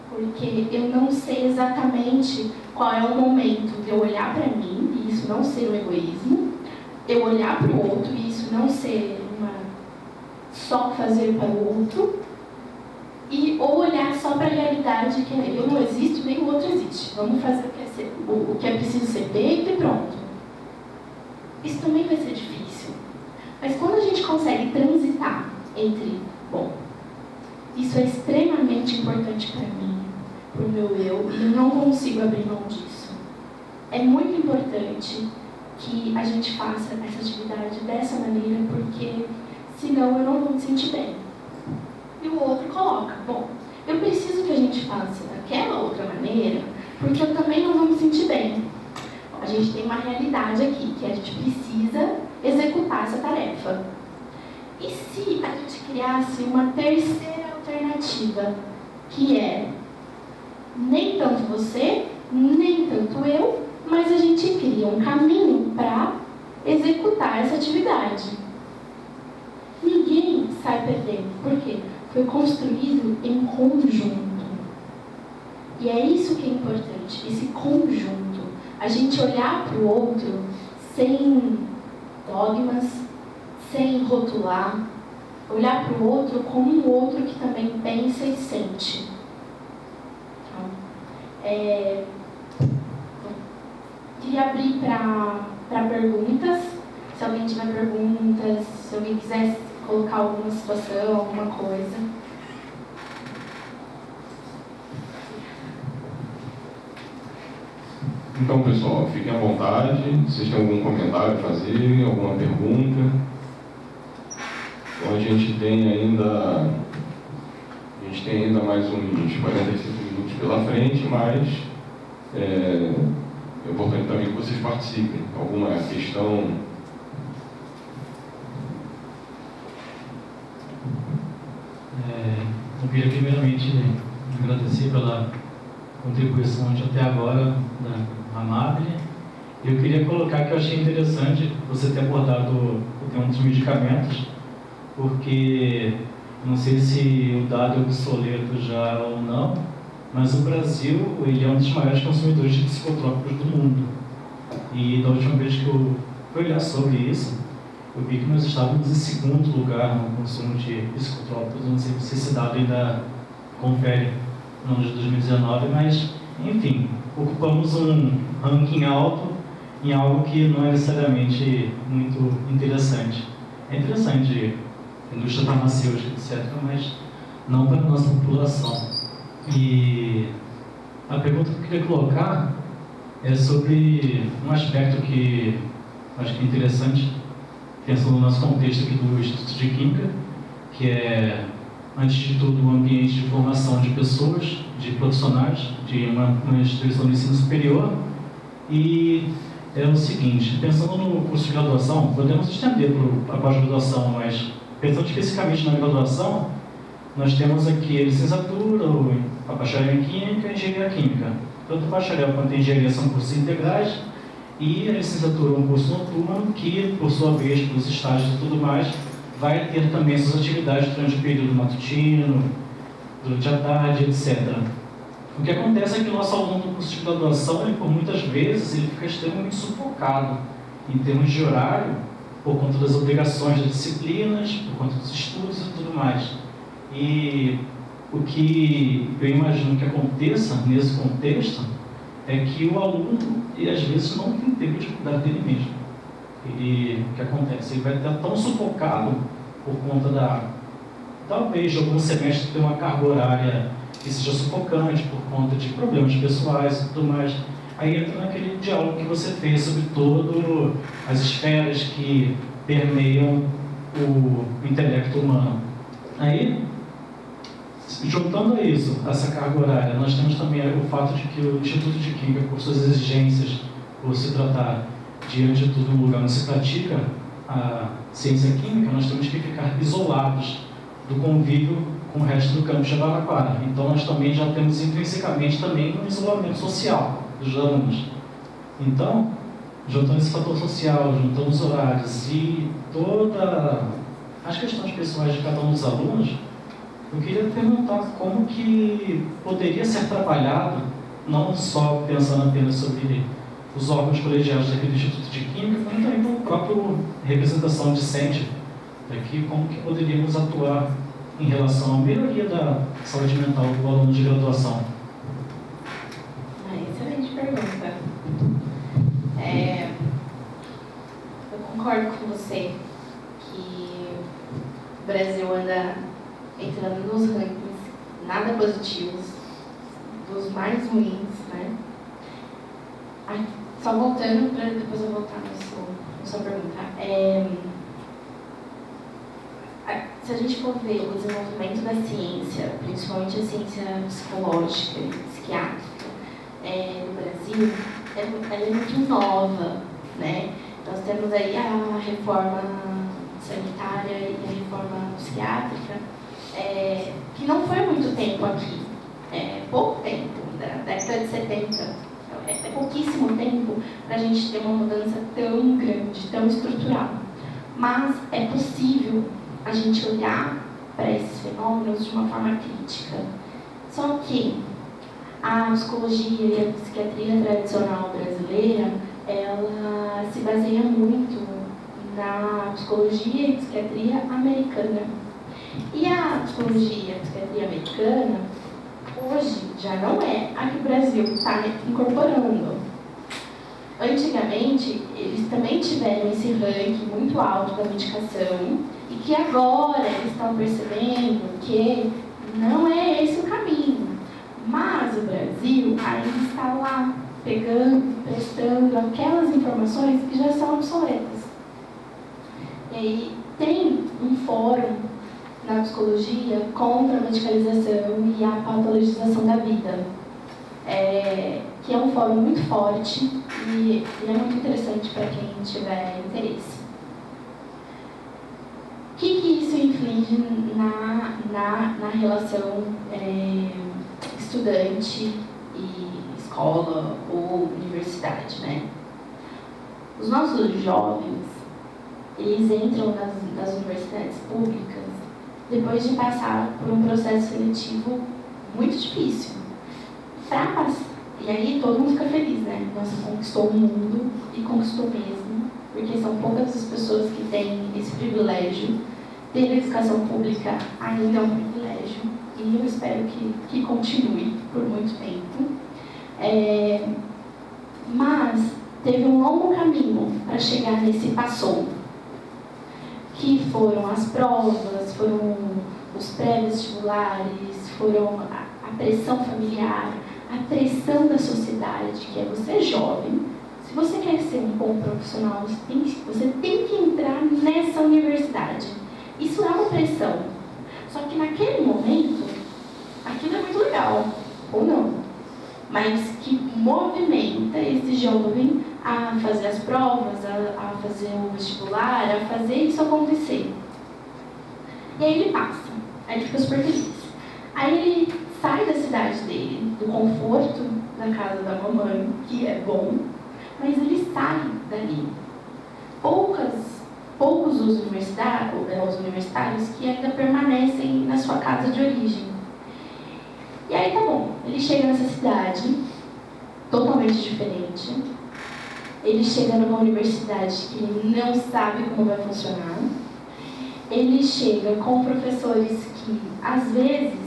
porque eu não sei exatamente qual é o momento de eu olhar para mim e isso não ser um egoísmo, eu olhar para o outro e isso não ser só fazer para o outro, ou olhar só para a realidade que eu não existo nem o outro existe. Vamos fazer o que é preciso ser feito e pronto. Isso também vai ser difícil. Mas quando a gente consegue transitar entre, bom, isso é extremamente importante para mim, para o meu eu, e eu não consigo abrir mão disso. É muito importante que a gente faça essa atividade dessa maneira, porque senão eu não vou me sentir bem. E o outro coloca, bom, eu preciso que a gente faça daquela outra maneira, porque eu também não vou me sentir bem. A gente tem uma realidade aqui, que a gente precisa executar essa tarefa. E se a gente criasse uma terceira alternativa, que é nem tanto você, nem tanto eu, mas a gente cria um caminho para executar essa atividade. Ninguém sai perdendo, porque foi construído em conjunto. E é isso que é importante, esse conjunto. A gente olhar para o outro sem dogmas, sem rotular, olhar para o outro como um outro que também pensa e sente. Queria abrir para perguntas. Se alguém tiver perguntas, se alguém quiser colocar alguma situação, alguma coisa. Então, pessoal, fiquem à vontade. Vocês têm algum comentário a fazer, alguma pergunta? Então, a gente tem ainda mais uns 45 minutos pela frente, mas é importante também que vocês participem. Alguma questão? Eu queria primeiramente agradecer pela contribuição de até agora da Amable. Eu queria colocar que eu achei interessante você ter abordado o tema dos medicamentos, porque não sei se o dado é obsoleto já ou não, mas o Brasil ele é um dos maiores consumidores de psicotrópicos do mundo. E da última vez que eu fui olhar sobre isso, eu vi que nós estávamos em segundo lugar no consumo de psicotrópicos. Não sei se esse dado ainda confere no ano de 2019, mas, enfim, ocupamos um ranking alto em algo que não é necessariamente muito interessante. É interessante a indústria farmacêutica, etc., mas não para a nossa população. E a pergunta que eu queria colocar é sobre um aspecto que acho que é interessante, pensando no nosso contexto aqui do Instituto de Química, que é, antes de tudo, um ambiente de formação de pessoas, de profissionais, de uma instituição de ensino superior. E é o seguinte, pensando no curso de graduação, podemos estender para a pós-graduação, mas pensando especificamente na graduação, nós temos aqui a licenciatura, a bacharel em Química e a Engenharia Química. Tanto o bacharel quanto a engenharia são cursos integrais, e a licenciatura é um curso noturno que, por sua vez, pelos estágios e tudo mais, vai ter também suas atividades durante o período matutino, durante a tarde, etc. O que acontece é que o nosso aluno do curso de graduação, ele, por muitas vezes, ele fica extremamente sufocado em termos de horário, por conta das obrigações das disciplinas, por conta dos estudos e tudo mais. E o que eu imagino que aconteça nesse contexto é que o aluno, ele, às vezes, não tem tempo de cuidar dele mesmo. O que acontece? Ele vai estar tão sufocado por conta talvez, de algum semestre ter uma carga horária que seja sufocante por conta de problemas pessoais e tudo mais. Aí entra naquele diálogo que você fez sobre todas as esferas que permeiam o intelecto humano. Aí, juntando a isso, essa carga horária, nós temos também o fato de que o Instituto de Química, por suas exigências, por se tratar, diante de tudo, um lugar onde se pratica a ciência química, nós temos que ficar isolados do convívio com o resto do campus de Araraquara. Então, nós também já temos intrinsecamente também um isolamento social dos alunos. Então, juntando esse fator social, juntando os horários e todas as questões pessoais de cada um dos alunos, eu queria perguntar como que poderia ser trabalhado, não só pensando apenas sobre os órgãos colegiados daquele Instituto de Química, mas também pela própria representação discente daqui, como que poderíamos atuar em relação à melhoria da saúde mental do aluno de graduação. Excelente pergunta. Eu concordo com você que o Brasil anda entrando nos rankings nada positivos, dos mais ruins, né? Só voltando, para depois eu voltar na sua pergunta. Se a gente for ver o desenvolvimento da ciência, principalmente a ciência psicológica e psiquiátrica no Brasil, ela é muito nova, né? Nós temos aí a reforma sanitária e a reforma psiquiátrica, que não foi muito tempo aqui, pouco tempo, da década de 70. É pouquíssimo tempo para a gente ter uma mudança tão grande, tão estrutural. Mas é possível a gente olhar para esses fenômenos de uma forma crítica. Só que a psicologia e a psiquiatria tradicional brasileira, ela se baseia muito na psicologia e psiquiatria americana. E a psicologia e a psiquiatria americana, hoje, já não é a que o Brasil está incorporando. Antigamente, eles também tiveram esse ranking muito alto da medicação e que agora eles estão percebendo que não é esse o caminho. Mas o Brasil ainda está lá, pegando, prestando aquelas informações que já são obsoletas. E aí tem um fórum na psicologia contra a medicalização e a patologização da vida, que é um fórum muito forte e é muito interessante para quem tiver interesse. O que isso inflige na relação estudante e escola ou universidade, né? Os nossos jovens, eles entram nas universidades públicas depois de passar por um processo seletivo muito difícil. E aí todo mundo fica feliz, né? Nossa, conquistou o mundo, e conquistou mesmo, porque são poucas as pessoas que têm esse privilégio. Ter a educação pública ainda é um privilégio, e eu espero que continue por muito tempo. Mas teve um longo caminho para chegar nesse passou, que foram as provas, foram os pré-vestibulares, foram a pressão familiar, a pressão da sociedade, que é você jovem. Se você quer ser um bom profissional, você tem que entrar nessa universidade. Isso é uma pressão. Só que naquele momento, aquilo é muito legal, ou não. Mas que movimenta esse jovem a fazer as provas, a fazer o vestibular, a fazer isso acontecer. E aí ele passa, aí ele fica super feliz. Aí ele sai da cidade dele, do conforto da casa da mamãe, que é bom, mas ele sai dali. Poucos os universitários que ainda permanecem na sua casa de origem. E aí tá bom, ele chega nessa cidade totalmente diferente. Ele chega numa universidade que ele não sabe como vai funcionar. Ele chega com professores que, às vezes,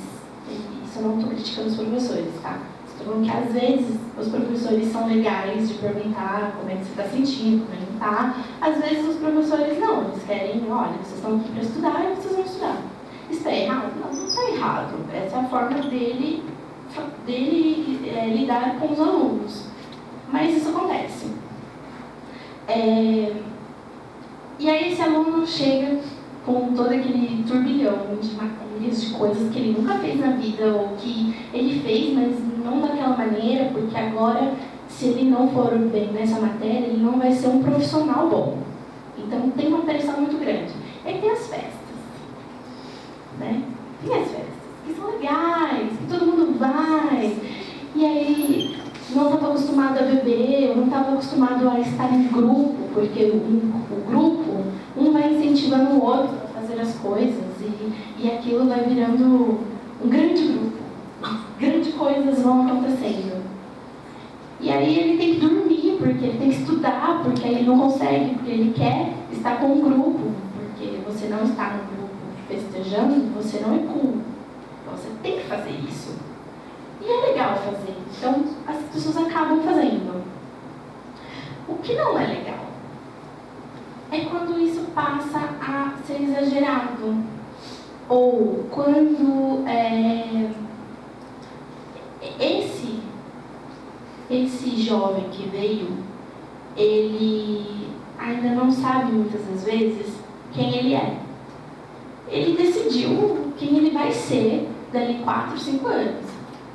isso eu não estou criticando os professores, tá? Estou falando que, às vezes, os professores são legais de perguntar como é que você está sentindo, como é que tá. Às vezes, os professores não, eles querem, olha, vocês estão aqui para estudar e vocês vão estudar. Isso está errado? Não está errado. Essa é a forma dele lidar com os alunos. Mas isso acontece. E aí esse aluno chega com todo aquele turbilhão de matérias, de coisas que ele nunca fez na vida, ou que ele fez, mas não daquela maneira, porque agora, se ele não for bem nessa matéria, ele não vai ser um profissional bom. Então tem uma pressão muito grande. E aí tem as festas, né? Tem as festas, que são legais, que todo mundo vai. E aí não estava acostumado a beber, eu não estava acostumado a estar em grupo, porque o grupo, um vai incentivando o outro a fazer as coisas, e aquilo vai virando um grande grupo. Grandes coisas vão acontecendo. E aí ele tem que dormir, porque ele tem que estudar, porque aí ele não consegue, porque ele quer estar com um grupo, porque você não está no grupo festejando, você não é cool. Então você tem que fazer isso. E é legal fazer. Então as pessoas acabam fazendo. O que não é legal é quando isso passa a ser exagerado. Ou quando esse jovem que veio, ele ainda não sabe muitas das vezes quem ele é. Ele decidiu quem ele vai ser dali 4, 5 anos,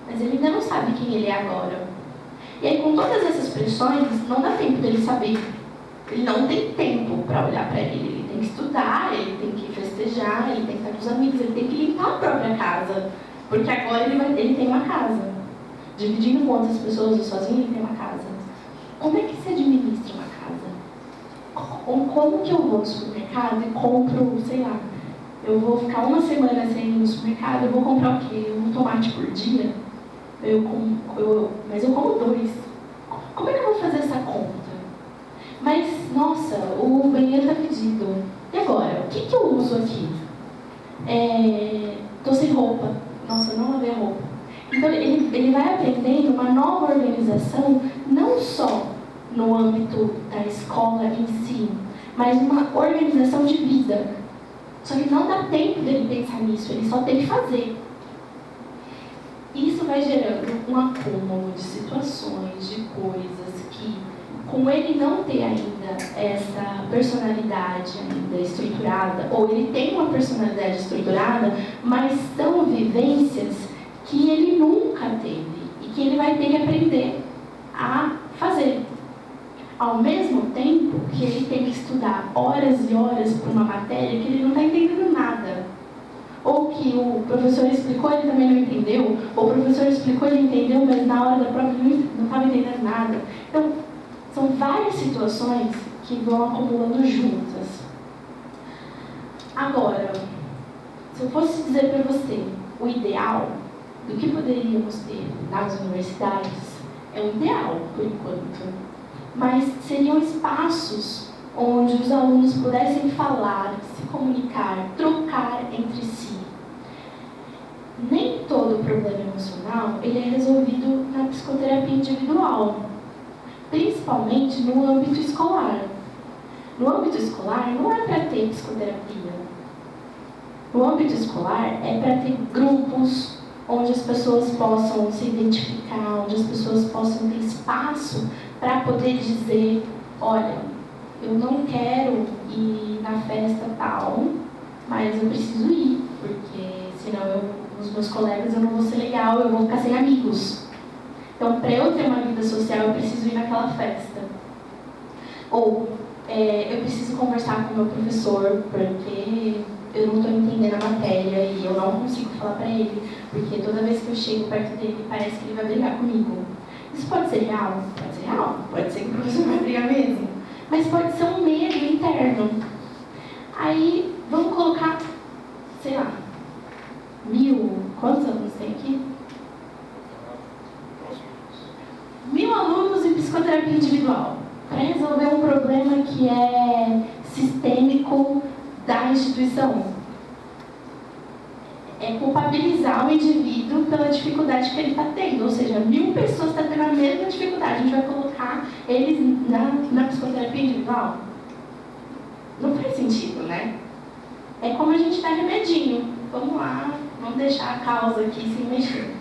mas ele ainda não sabe quem ele é agora. E aí, com todas essas pressões, não dá tempo dele saber. Ele não tem tempo para olhar para ele. Ele tem que estudar, ele tem que festejar, ele tem que estar com os amigos, ele tem que limpar a própria casa, porque agora ele tem uma casa. Dividindo com outras pessoas ou sozinho, ele tem uma casa. Como é que se administra uma casa? Como que eu vou no supermercado e compro, sei lá, eu vou ficar uma semana sem ir no supermercado, eu vou comprar o quê? Um tomate por dia? Mas eu como 2. Como é que eu vou fazer essa conta? Mas, nossa, o banheiro está fedido. E agora? O que eu uso aqui? Estou sem roupa. Nossa, não lavei a roupa. Então, ele vai aprendendo uma nova organização, não só no âmbito da escola em si, mas uma organização de vida. Só que não dá tempo dele pensar nisso, ele só tem que fazer. Isso vai gerando um acúmulo de situações, de coisas que, com ele não ter ainda essa personalidade ainda estruturada, ou ele tem uma personalidade estruturada, mas são vivências que ele nunca teve e que ele vai ter que aprender a fazer. Ao mesmo tempo que ele tem que estudar horas e horas por uma matéria que ele não está entendendo nada. Ou que o professor explicou, ele também não entendeu, ou o professor explicou, ele entendeu, mas na hora da prova ele não estava entendendo nada. Então, são várias situações que vão acumulando juntas. Agora, se eu fosse dizer para você o ideal do que poderíamos ter nas universidades, é um ideal, por enquanto. Mas seriam espaços onde os alunos pudessem falar, se comunicar, trocar entre si. Nem todo problema emocional ele é resolvido na psicoterapia individual, principalmente no âmbito escolar. No âmbito escolar não é para ter psicoterapia. No âmbito escolar é para ter grupos onde as pessoas possam se identificar, onde as pessoas possam ter espaço para poder dizer, olha, eu não quero ir na festa tal, mas eu preciso ir, porque senão os meus colegas eu não vou ser legal, eu vou ficar sem amigos. Então, para eu ter uma vida social, eu preciso ir naquela festa. Ou eu preciso conversar com o meu professor, porque eu não estou entendendo a matéria e eu não consigo falar para ele, porque toda vez que eu chego perto dele, parece que ele vai brigar comigo. Isso pode ser real? Pode ser real. Pode ser que o professor vai brigar mesmo. Mas pode ser um medo interno. Aí, vamos colocar, sei lá, 1000, quantos alunos tem aqui? 1000 alunos em psicoterapia individual, para resolver um problema que é sistêmico da instituição. É culpabilizar o indivíduo pela dificuldade que ele está tendo, ou seja, 1000 pessoas estão tendo a mesma dificuldade, a gente vai colocar eles na psicoterapia individual? Não faz sentido, né? É como a gente dá remedinho, vamos lá, vamos deixar a causa aqui sem mexer.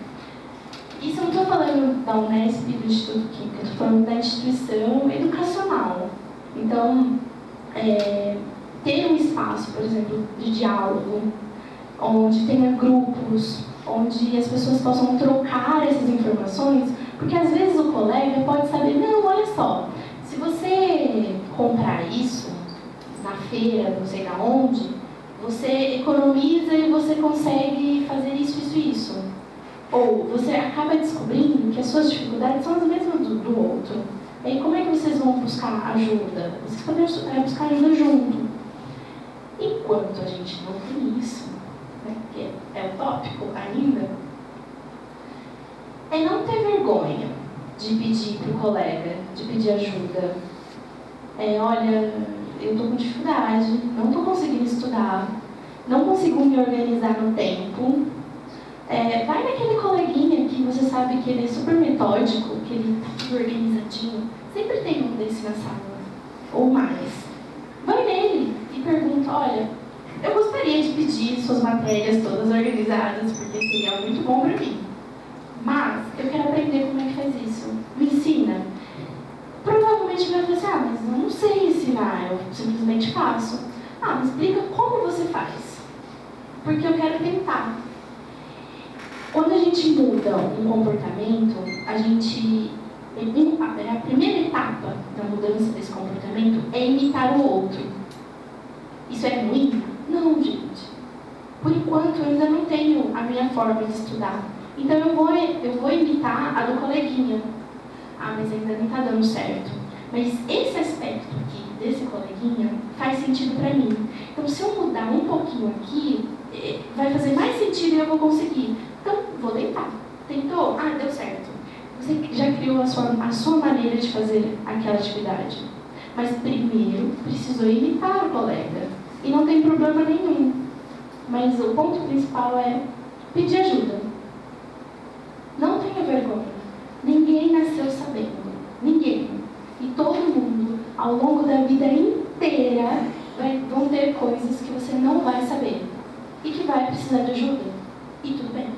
Isso eu não estou falando da Unesp e do Instituto Química, eu estou falando da instituição educacional. Então, ter um espaço, por exemplo, de diálogo, onde tenha grupos, onde as pessoas possam trocar essas informações, porque às vezes o colega pode saber, não, olha só, se você comprar isso na feira, não sei da onde, você economiza e você consegue fazer isso, isso e isso. Ou você acaba descobrindo que as suas dificuldades são as mesmas do outro. E aí como é que vocês vão buscar ajuda? Vocês podem buscar ajuda junto. Enquanto a gente não tem isso, né, que é utópico ainda, é não ter vergonha de pedir para o colega, de pedir ajuda. Olha, eu estou com dificuldade, não estou conseguindo estudar, não consigo me organizar no tempo. Vai naquele coleguinha que você sabe que ele é super metódico, que ele está tudo organizadinho. Sempre tem um desse na sala, ou mais. Vai nele e pergunta, olha, eu gostaria de pedir suas matérias todas organizadas, porque seria muito bom para mim. Mas eu quero aprender como é que faz isso. Me ensina. Provavelmente vai falar assim, mas eu não sei ensinar, eu simplesmente faço. Me explica como você faz. Porque eu quero tentar. Quando a gente muda um comportamento, a primeira etapa da mudança desse comportamento é imitar o outro. Isso é ruim? Não, gente. Por enquanto, eu ainda não tenho a minha forma de estudar. Então, eu vou imitar a do coleguinha. Mas ainda não está dando certo. Mas esse aspecto aqui, desse coleguinha, faz sentido para mim. Então, se eu mudar um pouquinho aqui, vai fazer mais sentido e eu vou conseguir. Então, vou tentar. Tentou? Deu certo. Você já criou a sua maneira de fazer aquela atividade. Mas primeiro, precisou imitar o colega. E não tem problema nenhum. Mas o ponto principal é pedir ajuda. Não tenha vergonha. Ninguém nasceu sabendo. Ninguém. E todo mundo, ao longo da vida inteira, vão ter coisas que você não vai saber. E que vai precisar de ajuda. E tudo bem.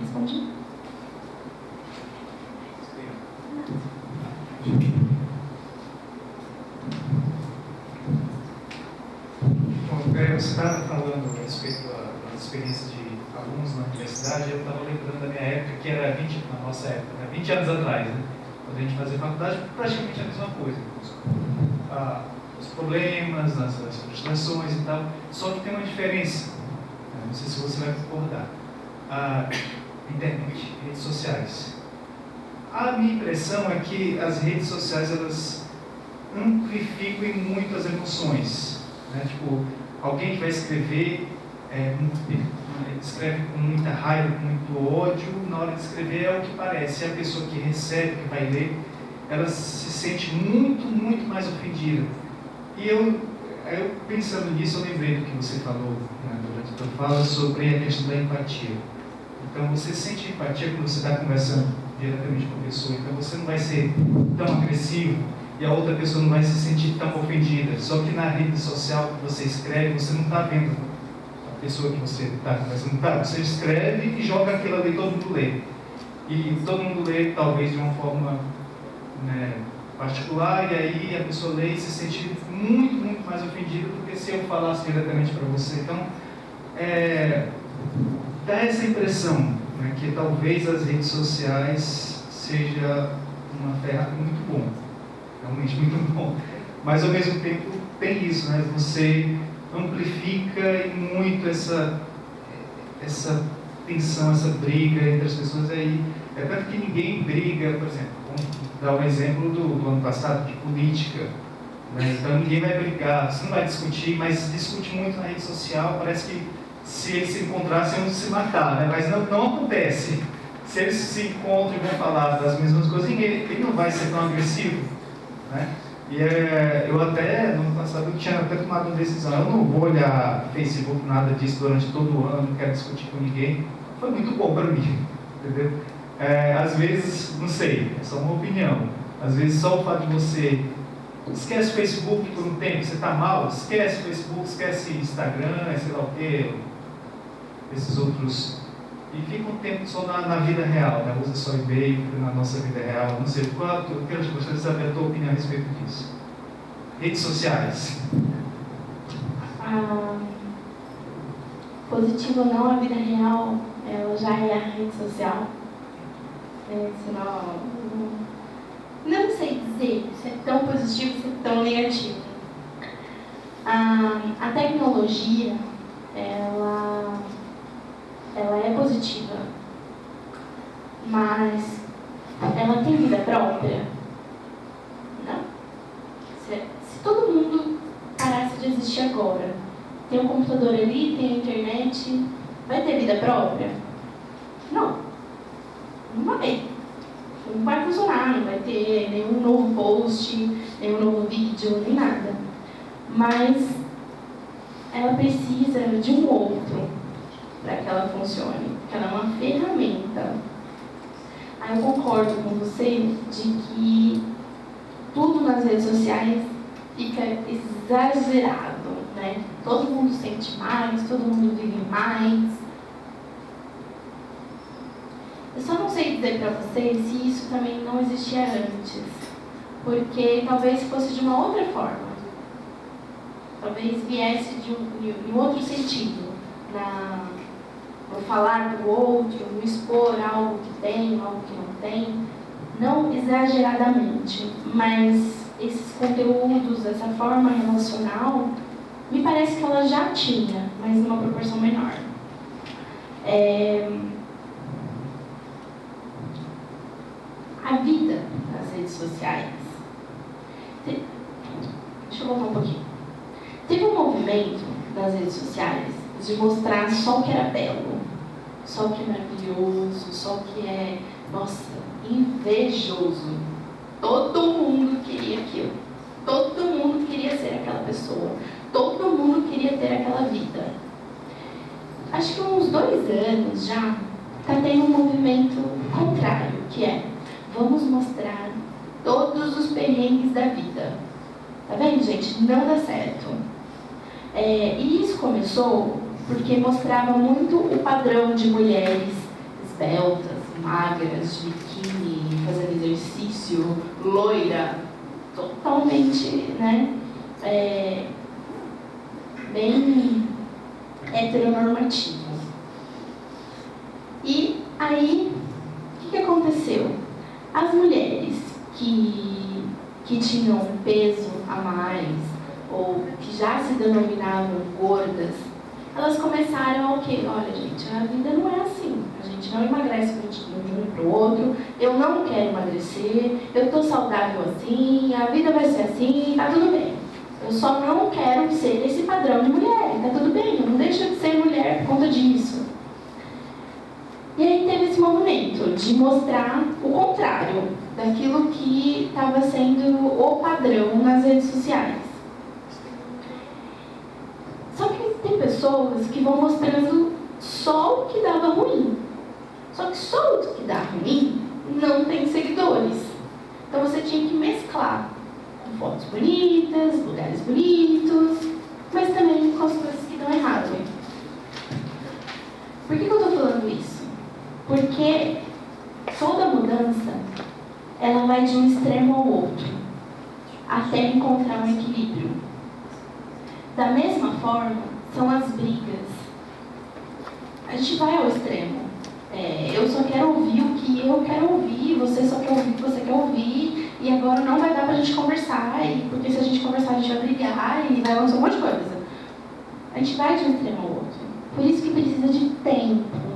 Respondi? Bom, você estava falando a respeito das experiências de alunos na universidade. Eu estava lembrando da minha época, que era na nossa época, 20 anos atrás, né? Quando a gente fazia faculdade, praticamente a mesma coisa. Os problemas, as frustrações e tal. Só que tem uma diferença, não sei se você vai concordar. Internet, redes sociais. A minha impressão é que as redes sociais, elas amplificam muito as emoções, né? Tipo, alguém que vai escrever, escreve com muita raiva, com muito ódio, na hora de escrever é o que parece. E a pessoa que recebe, que vai ler, ela se sente muito, muito mais ofendida. E eu pensando nisso, eu lembrei do que você falou, né, durante a tua fala, sobre a questão da empatia. Então, você sente empatia quando você está conversando diretamente com a pessoa. Então, você não vai ser tão agressivo e a outra pessoa não vai se sentir tão ofendida. Só que na rede social que você escreve, você não está vendo a pessoa que você está conversando. Você escreve e joga aquilo ali, todo mundo lê. E todo mundo lê, talvez, de uma forma, né, particular, e aí a pessoa lê e se sente muito, muito mais ofendida do que se eu falasse diretamente para você. Então, dá essa impressão, né, que talvez as redes sociais seja uma ferramenta muito bom, realmente muito bom, mas ao mesmo tempo tem isso, né, você amplifica muito essa tensão, essa briga entre as pessoas aí. É tanto que ninguém briga, por exemplo, vamos dar um exemplo do ano passado, de política, né? Então ninguém vai brigar, você não vai discutir, mas discute muito na rede social, parece que se eles se encontrassem, iam se matar, né? Mas não acontece. Se eles se encontram e vão falar das mesmas coisas, ele não vai ser tão agressivo, né? E eu até, no ano passado, eu tinha até tomado uma decisão, eu não vou olhar Facebook, nada disso durante todo o ano, não quero discutir com ninguém. Foi muito bom para mim, entendeu? Às vezes, não sei, é só uma opinião, às vezes só o fato de você esquece o Facebook por um tempo, você está mal, esquece o Facebook, esquece Instagram, sei lá o quê, esses outros e fica um tempo só na vida real, né? Usa só e-mail na nossa vida real, não sei quanto. Eu gostaria de saber a tua opinião a respeito disso. Redes sociais. Positivo ou não, a vida real, ela já é a rede social. Senão, não sei dizer se é tão positivo, se é tão negativo. A tecnologia, ela é positiva, mas ela tem vida própria? Não. Se todo mundo parasse de existir agora, tem um computador ali, tem a internet, vai ter vida própria? Não. Não vai. Não vai funcionar, não vai ter nenhum novo post, nenhum novo vídeo, nem nada. Mas ela precisa de um outro para que ela funcione, porque ela é uma ferramenta. Aí eu concordo com você de que tudo nas redes sociais fica exagerado, né? Todo mundo sente mais, todo mundo vive mais. Eu só não sei dizer para você se isso também não existia antes, porque talvez fosse de uma outra forma. Talvez viesse de um outro sentido, no falar do outro, no expor algo que tem, algo que não tem, não exageradamente, mas esses conteúdos, essa forma relacional, me parece que ela já tinha, mas numa proporção menor. A vida nas redes sociais. Deixa eu voltar um pouquinho. Teve um movimento nas redes sociais de mostrar só o que era belo, só o que é maravilhoso, só o que é, nossa, invejoso. Todo mundo queria aquilo. Todo mundo queria ser aquela pessoa. Todo mundo queria ter aquela vida. Acho que há uns 2 anos já está tendo um movimento contrário, que é: vamos mostrar todos os perrengues da vida. Tá vendo, gente? Não dá certo. E isso começou porque mostrava muito o padrão de mulheres esbeltas, magras, de biquíni, fazendo exercício, loira, totalmente, né? Bem heteronormativo. E aí, o que aconteceu? As mulheres que tinham um peso a mais, ou que já se denominavam gordas, elas começaram o quê? Olha, gente, a vida não é assim. A gente não emagrece de um para o outro. Eu não quero emagrecer. Eu estou saudável assim. A vida vai ser assim. Tá tudo bem. Eu só não quero ser esse padrão de mulher. Tá tudo bem. Eu não deixo de ser mulher por conta disso. E aí teve esse movimento de mostrar o contrário daquilo que estava sendo o padrão nas redes sociais. Só que tem pessoas que vão mostrando só o que dava ruim. Só que só o que dá ruim não tem seguidores. Então você tinha que mesclar com fotos bonitas, lugares bonitos, mas também com as coisas que dão errado. Por que eu estou falando isso? Porque toda mudança, ela vai de um extremo ao outro, até encontrar um equilíbrio. Da mesma forma, são as brigas. A gente vai ao extremo. Eu só quero ouvir o que eu quero ouvir, você só quer ouvir o que você quer ouvir, e agora não vai dar pra gente conversar, porque se a gente conversar a gente vai brigar e vai acontecer um monte de coisa. A gente vai de um extremo ao outro. Por isso que precisa de tempo.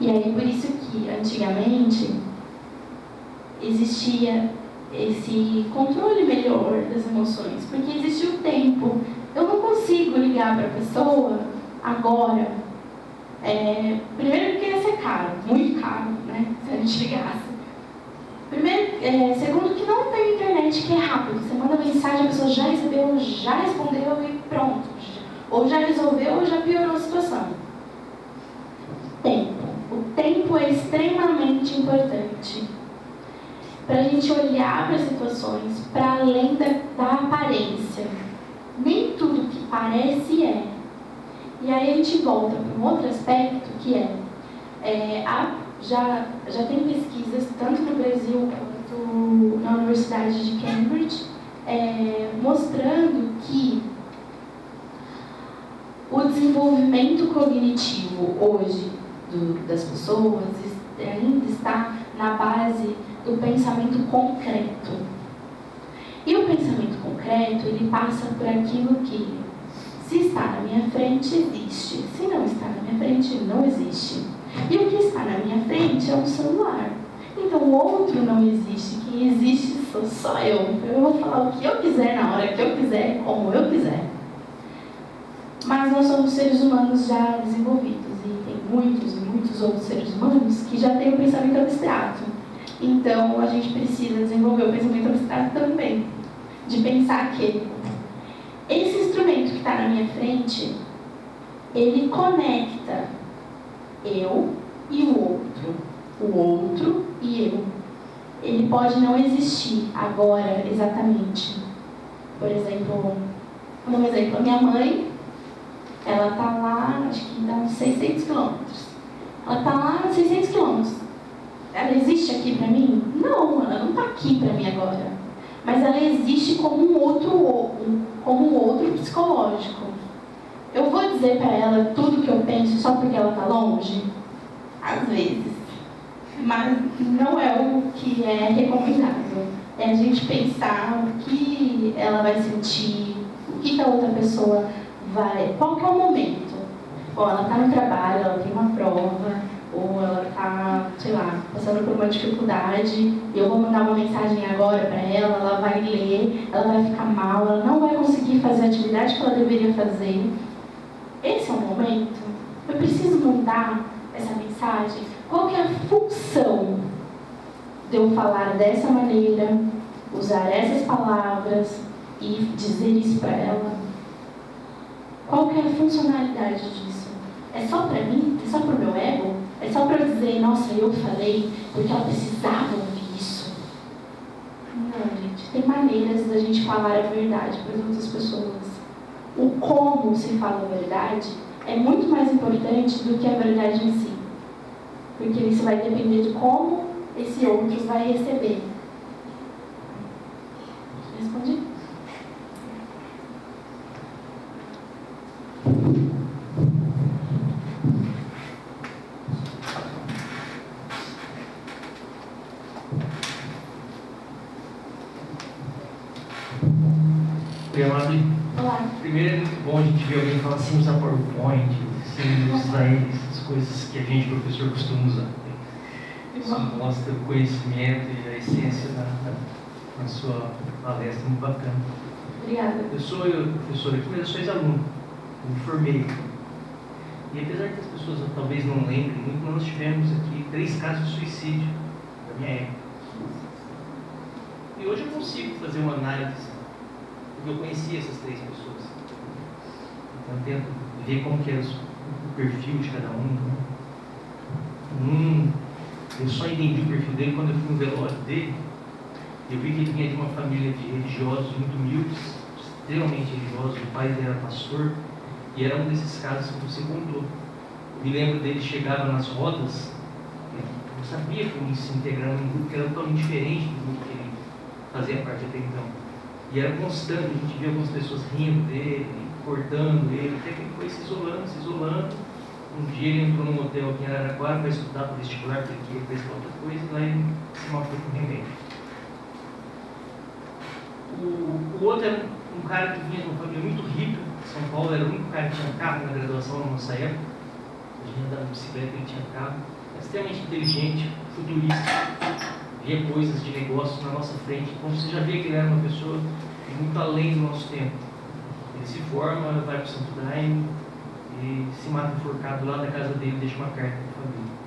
E aí, por isso que, antigamente, existia esse controle melhor das emoções, porque existia o tempo. Eu não consigo ligar para a pessoa agora. Primeiro porque ia ser caro, muito caro, né, se a gente ligasse. Segundo que não tem internet, que é rápido. Você manda mensagem, a pessoa já recebeu, já respondeu e pronto. Ou já resolveu ou já piorou a situação. Tempo. O tempo é extremamente importante para a gente olhar para as situações para além da aparência. Nem tudo que parece é. E aí a gente volta para um outro aspecto que é: Já tem pesquisas, tanto no Brasil quanto na Universidade de Cambridge, mostrando que o desenvolvimento cognitivo hoje das pessoas ainda está na base do pensamento concreto. E o pensamento concreto, ele passa por aquilo que, se está na minha frente, existe. Se não está na minha frente, não existe. E o que está na minha frente é um celular. Então o outro não existe. Quem existe sou só eu. Eu vou falar o que eu quiser, na hora que eu quiser, como eu quiser. Mas nós somos seres humanos já desenvolvidos. E tem muitos e muitos outros seres humanos que já têm o pensamento abstrato. Então a gente precisa desenvolver o pensamento abstrato também. De pensar que esse instrumento que está na minha frente, ele conecta eu e o outro e eu. Ele pode não existir agora exatamente. Por exemplo, vou dar um exemplo, a minha mãe, ela está lá, acho que dá uns 600 quilômetros. Ela está lá a 600 quilômetros. Ela existe aqui para mim? Não, ela não está aqui para mim agora. Mas ela existe como um outro psicológico. Eu vou dizer para ela tudo que eu penso só porque ela está longe? Às vezes. Mas não é o que é recomendável. É a gente pensar o que ela vai sentir, o que a outra pessoa vai... Qual que é o momento? Bom, ela está no trabalho, ela tem uma prova, ou ela está, sei lá, passando por uma dificuldade, e eu vou mandar uma mensagem agora para ela vai ler, ela vai ficar mal, ela não vai conseguir fazer a atividade que ela deveria fazer. Esse é o momento. Eu preciso mandar essa mensagem. Qual que é a função de eu falar dessa maneira, usar essas palavras e dizer isso para ela? Qual que é a funcionalidade disso? É só para mim? É só para o meu ego? É só para eu dizer, nossa, eu falei porque ela precisava ouvir isso? Não, gente. Tem maneiras da gente falar a verdade para as outras pessoas. O como se fala a verdade é muito mais importante do que a verdade em si. Porque isso vai depender de como esse outro vai receber. Respondi? Olá. Primeiro, é muito bom a gente ver alguém falar sem usar PowerPoint, sem usar essas coisas que a gente, professor, costuma usar. Isso mostra o conhecimento e a essência na sua palestra, muito bacana. Obrigada. Eu sou professor aqui, mas eu sou ex-aluno, eu me formei. E apesar que as pessoas talvez não lembrem muito, nós tivemos aqui 3 casos de suicídio da minha época. E hoje eu consigo fazer uma análise, porque eu conhecia essas 3 pessoas. Então eu tento ver como que era o perfil de cada um. Eu só entendi o perfil dele quando eu fui no velório dele. Eu vi que ele vinha de uma família de religiosos muito humildes, extremamente religiosos. O pai dele era pastor e era um desses casos que você contou. Eu me lembro dele, chegava nas rodas, eu sabia como se integrar num grupo que era totalmente diferente do grupo que ele fazia parte até então. E era constante, a gente via algumas pessoas rindo dele, cortando ele, até que ele foi se isolando. Um dia ele entrou num hotel aqui em Araraquara para estudar para o vestibular, porque ele queria prestar outra coisa, e lá ele se matou com remédio. O outro era um cara que vinha de uma família muito rica. São Paulo era o único cara que tinha carro na graduação na nossa época. A gente andava de bicicleta, ele tinha carro. Era extremamente inteligente, futurista, via coisas de negócio na nossa frente. Então você já via que ele era uma pessoa muito além do nosso tempo. Ele se forma, vai para o Santo Daime e se mata enforcado lá da casa dele, deixa uma carta para a família.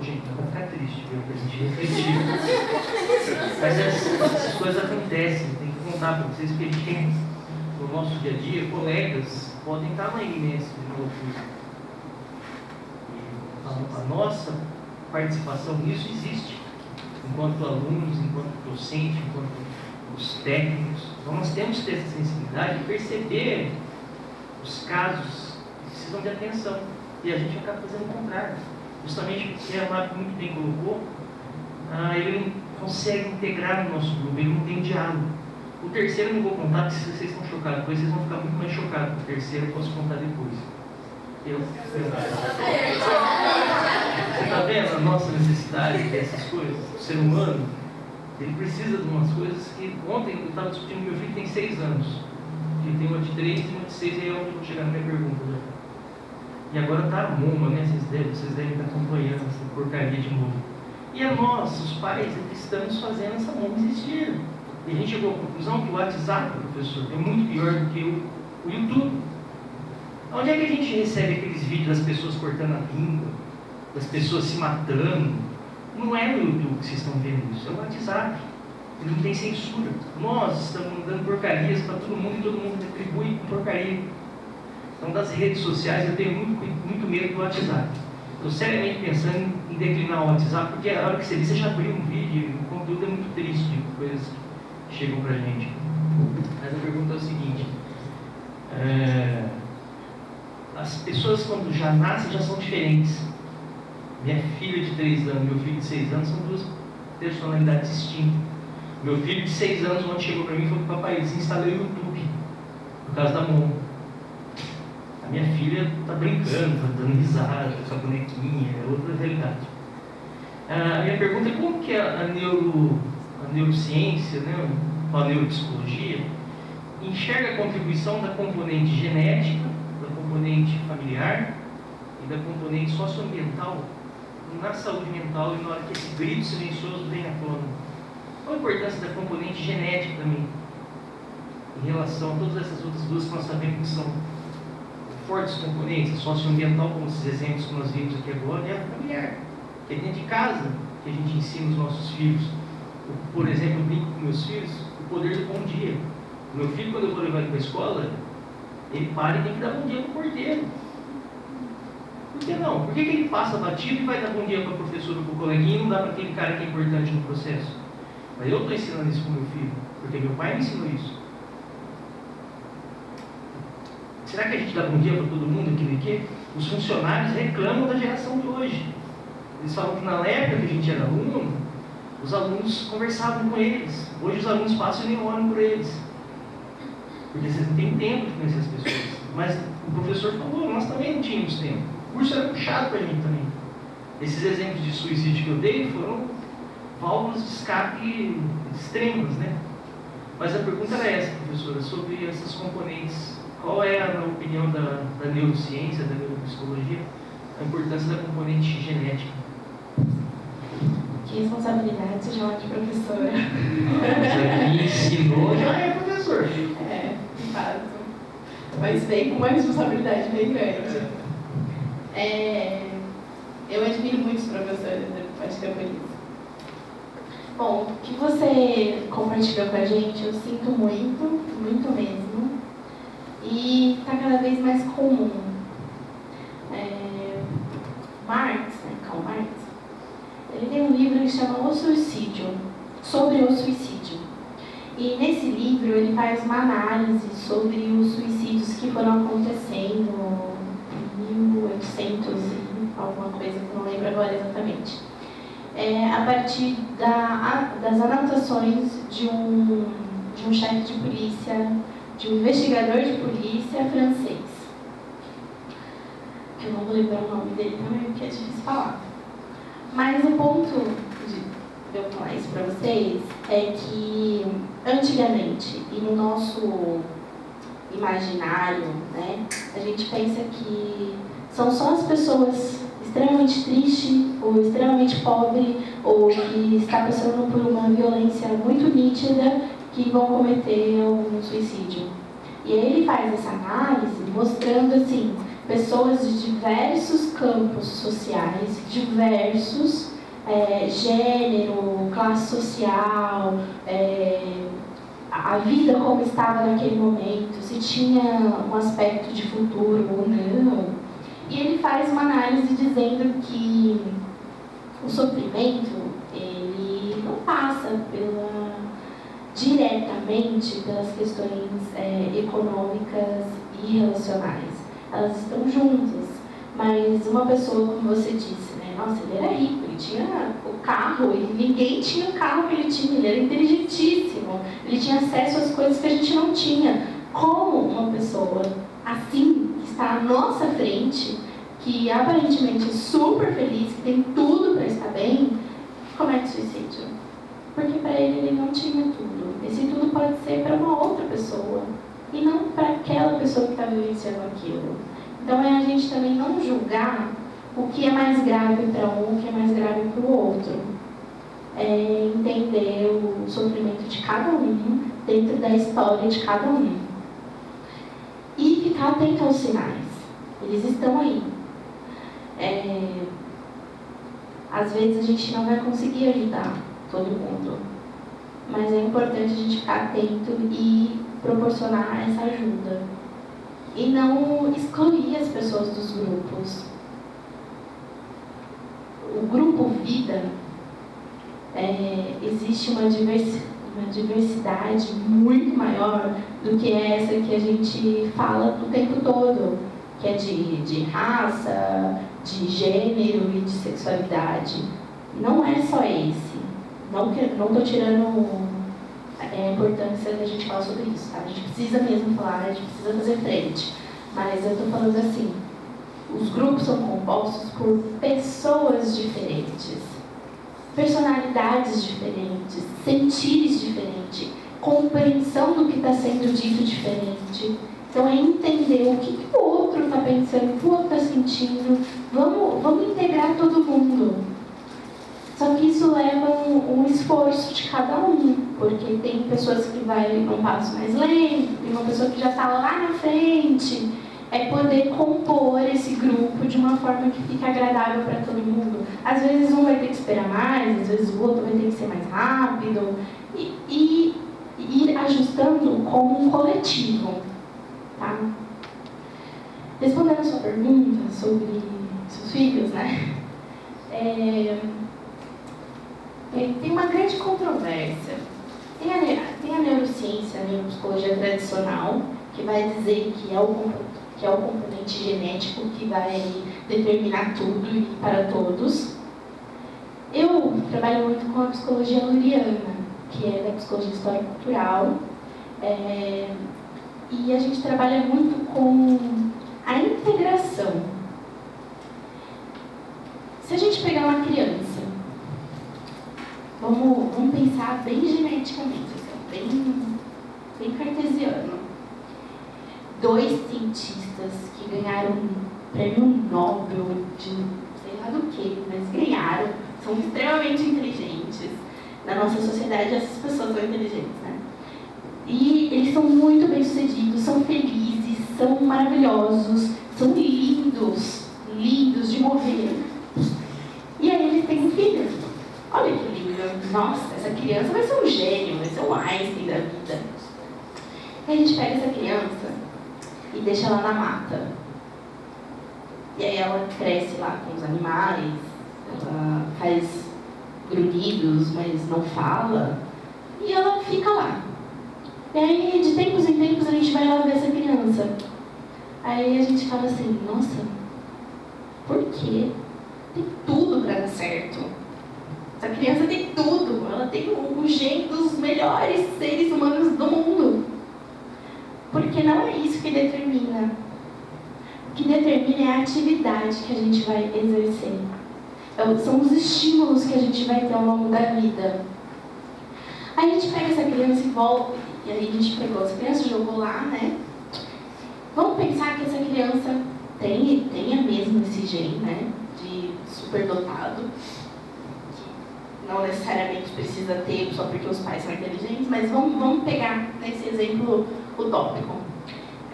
Gente, não vai ficar triste, viu? Porque a gente refletir. Mas essas coisas acontecem, tem que contar para vocês, porque a gente tem no nosso dia a dia colegas que podem estar na iminência de uma loucura. A nossa participação nisso existe, enquanto alunos, enquanto docente, enquanto os técnicos. Então nós temos que ter essa sensibilidade e perceber os casos que precisam de atenção. E a gente acaba fazendo o contrário. Justamente porque a Mari muito bem colocou, ele não consegue integrar no nosso grupo, ele não tem diálogo. O terceiro eu não vou contar, porque se vocês estão chocados depois, vocês vão ficar muito mais chocados. O terceiro eu posso contar depois. Você está vendo a nossa necessidade dessas coisas? O ser humano, ele precisa de umas coisas que... Ontem eu estava discutindo com meu filho que tem 6 anos. Ele tem uma de 3 e uma de 6, e aí é onde eu vou chegar na minha pergunta. Né? E agora está a Moma, né? Vocês devem estar acompanhando essa porcaria de novo. E a nós, os pais, estamos fazendo essa Moma existir. E a gente chegou à conclusão que o WhatsApp, professor, é muito pior do que o YouTube. Onde é que a gente recebe aqueles vídeos das pessoas cortando a língua, das pessoas se matando? Não é no YouTube que vocês estão vendo isso, é o WhatsApp. Ele não tem censura. Nós estamos dando porcarias para todo mundo e todo mundo retribui com porcaria. Então, das redes sociais, eu tenho muito medo do WhatsApp. Estou seriamente pensando em declinar o WhatsApp, porque a hora que você vê, você já abriu um vídeo e o conteúdo é muito triste, coisas que chegam para a gente. Mas a pergunta é o seguinte: as pessoas, quando já nascem, já são diferentes. Minha filha de 3 anos e meu filho de 6 anos são 2 personalidades distintas. Meu filho de 6 anos, quando chegou para mim, falou: papai, desinstalei o YouTube por causa da Momo. A minha filha está brincando, está dando risada com a bonequinha, é outra realidade. A minha pergunta é: como que a neurociência, né, a neuropsicologia, enxerga a contribuição da componente genética, da componente familiar e da componente socioambiental na saúde mental e na hora que esse grito silencioso vem à tona? Qual a importância da componente genética também em relação a todas essas outras duas que nós sabemos que são fortes componentes, a socioambiental, como esses exemplos que nós vimos aqui agora, e a familiar, que é dentro de casa que a gente ensina os nossos filhos. Por exemplo, eu brinco com meus filhos o poder do bom dia. O meu filho, quando eu vou levar ele para a escola, ele para e tem que dar bom dia para o porteiro. Por que não? Por que ele passa batido e vai dar bom dia para a professora ou para o coleguinha e não dá para aquele cara que é importante no processo? Mas eu estou ensinando isso para o meu filho, porque meu pai me ensinou isso. Será que a gente dá bom dia para todo mundo aqui no IQ? Os funcionários reclamam da geração de hoje. Eles falam que na época que a gente era aluno, os alunos conversavam com eles. Hoje os alunos passam e nem olham por eles. Porque vocês não têm tempo de conhecer as pessoas. Mas o professor falou, nós também não tínhamos tempo. O curso era puxado para a gente também. Esses exemplos de suicídio que eu dei foram válvulas de escape extremas, né? Mas a pergunta era essa, professora, sobre essas componentes. Qual é, na opinião da neurociência, da neuropsicologia, a importância da componente genética? Que responsabilidade se chama de professora. Já me ensinou, já é professor. É, de fato. Mas vem com uma responsabilidade bem grande. Eu admiro muito os professores, acho que é por isso. Bom, o que você compartilhou com a gente, eu sinto muito, muito mesmo. E está cada vez mais comum. Karl Marx, ele tem um livro que chama O Suicídio, sobre o suicídio. E nesse livro ele faz uma análise sobre os suicídios que foram acontecendo em 1800 e alguma coisa, que não lembro agora exatamente. A partir das anotações de um chefe de polícia, de um investigador de polícia francês, que eu não vou lembrar o nome dele também, porque é difícil falar. Mas o ponto de eu falar isso para vocês é que antigamente, e no nosso imaginário, né, a gente pensa que são só as pessoas extremamente tristes ou extremamente pobres ou que está passando por uma violência muito nítida que vão cometer algum suicídio. E aí ele faz essa análise mostrando assim, pessoas de diversos campos sociais, diversos, gênero, classe social, a vida como estava naquele momento, se tinha um aspecto de futuro ou não. E ele faz uma análise dizendo que o sofrimento, ele não passa diretamente pelas questões econômicas e relacionais. Elas estão juntas, Mas uma pessoa, como você disse, né? Nossa, ele era rico, ele tinha o carro, e ninguém tinha o carro que ele tinha, ele era inteligentíssimo, ele tinha acesso às coisas que a gente não tinha. Como uma pessoa assim, que está à nossa frente, que aparentemente é super feliz, que tem tudo para estar bem, comete suicídio? Porque para ele não tinha tudo. Esse tudo pode ser para uma outra pessoa, e não para aquela pessoa que está vivenciando aquilo. Então é a gente também não julgar o que é mais grave para um, o que é mais grave para o outro. É entender o sofrimento de cada um, dentro da história de cada um. E ficar atento aos sinais. Eles estão aí. Às vezes a gente não vai conseguir ajudar todo mundo, mas é importante a gente ficar atento e proporcionar essa ajuda. E não excluir as pessoas dos grupos. O grupo vida, existe uma diversidade muito maior do que essa que a gente fala o tempo todo, que é de raça, de gênero e de sexualidade. Não é só esse. Não estou tirando a importância da gente falar sobre isso, tá? A gente precisa mesmo falar, a gente precisa fazer frente. Mas eu estou falando assim, os grupos são compostos por pessoas diferentes, personalidades diferentes, sentires diferentes, compreensão do que está sendo dito diferente. Então é entender o que o outro está pensando, o que o outro está sentindo. Vamos integrar todo mundo. Só que isso leva um esforço de cada um, porque tem pessoas que vai num passo mais lento, tem uma pessoa que já está lá na frente. É poder compor esse grupo de uma forma que fique agradável para todo mundo. Às vezes um vai ter que esperar mais, às vezes o outro vai ter que ser mais rápido. E ir ajustando como um coletivo. Tá? Respondendo a sua pergunta sobre seus filhos, né? Tem uma grande controvérsia. Tem a neurociência, a neuropsicologia tradicional, que vai dizer que é o componente genético que vai determinar tudo e para todos. Eu trabalho muito com a psicologia luriana, que é da psicologia histórico-cultural, e a gente trabalha muito com a integração. Se a gente pegar uma criança, vamos pensar bem geneticamente, assim, bem cartesiano. 2 cientistas que ganharam um prêmio Nobel de sei lá do que, mas ganharam, são extremamente inteligentes. Na nossa sociedade, essas pessoas são inteligentes, né? E eles são muito bem-sucedidos, são felizes, são maravilhosos, são lindos de morrer. E aí eles têm um filho. Olha que lindo. Nossa, essa criança vai ser um gênio, vai ser um Einstein da vida. E a gente pega essa criança e deixa ela na mata. E aí ela cresce lá com os animais, ela faz grunhidos, mas não fala, e ela fica lá. E aí, de tempos em tempos, a gente vai lá ver essa criança. Aí a gente fala assim, nossa, por quê? Tem tudo para dar certo. Essa criança tem tudo, ela tem o gene dos melhores seres humanos do mundo. Porque não é isso que determina. O que determina é a atividade que a gente vai exercer. São os estímulos que a gente vai ter ao longo da vida. Aí a gente pega essa criança e volta, e aí a gente pegou essa criança, jogou lá, né? Vamos pensar que essa criança tenha mesmo esse gene, né? De superdotado. Não necessariamente precisa ter só porque os pais são inteligentes, mas vamos pegar nesse exemplo utópico.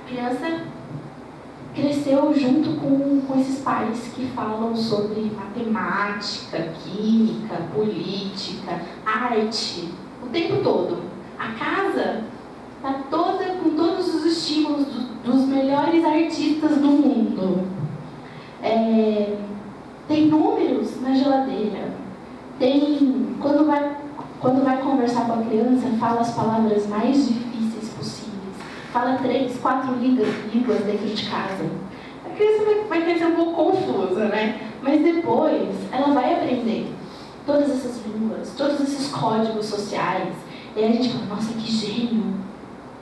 A criança cresceu junto com esses pais que falam sobre matemática, química, política, arte, o tempo todo. A casa está toda com todos os estímulos dos melhores artistas do mundo. Tem números na geladeira. Quando vai conversar com a criança, fala as palavras mais difíceis possíveis. Fala 3, 4 línguas dentro de casa. criança vai crescer um pouco confusa, né? Mas depois ela vai aprender todas essas línguas, todos esses códigos sociais. E aí a gente fala, nossa, que gênio!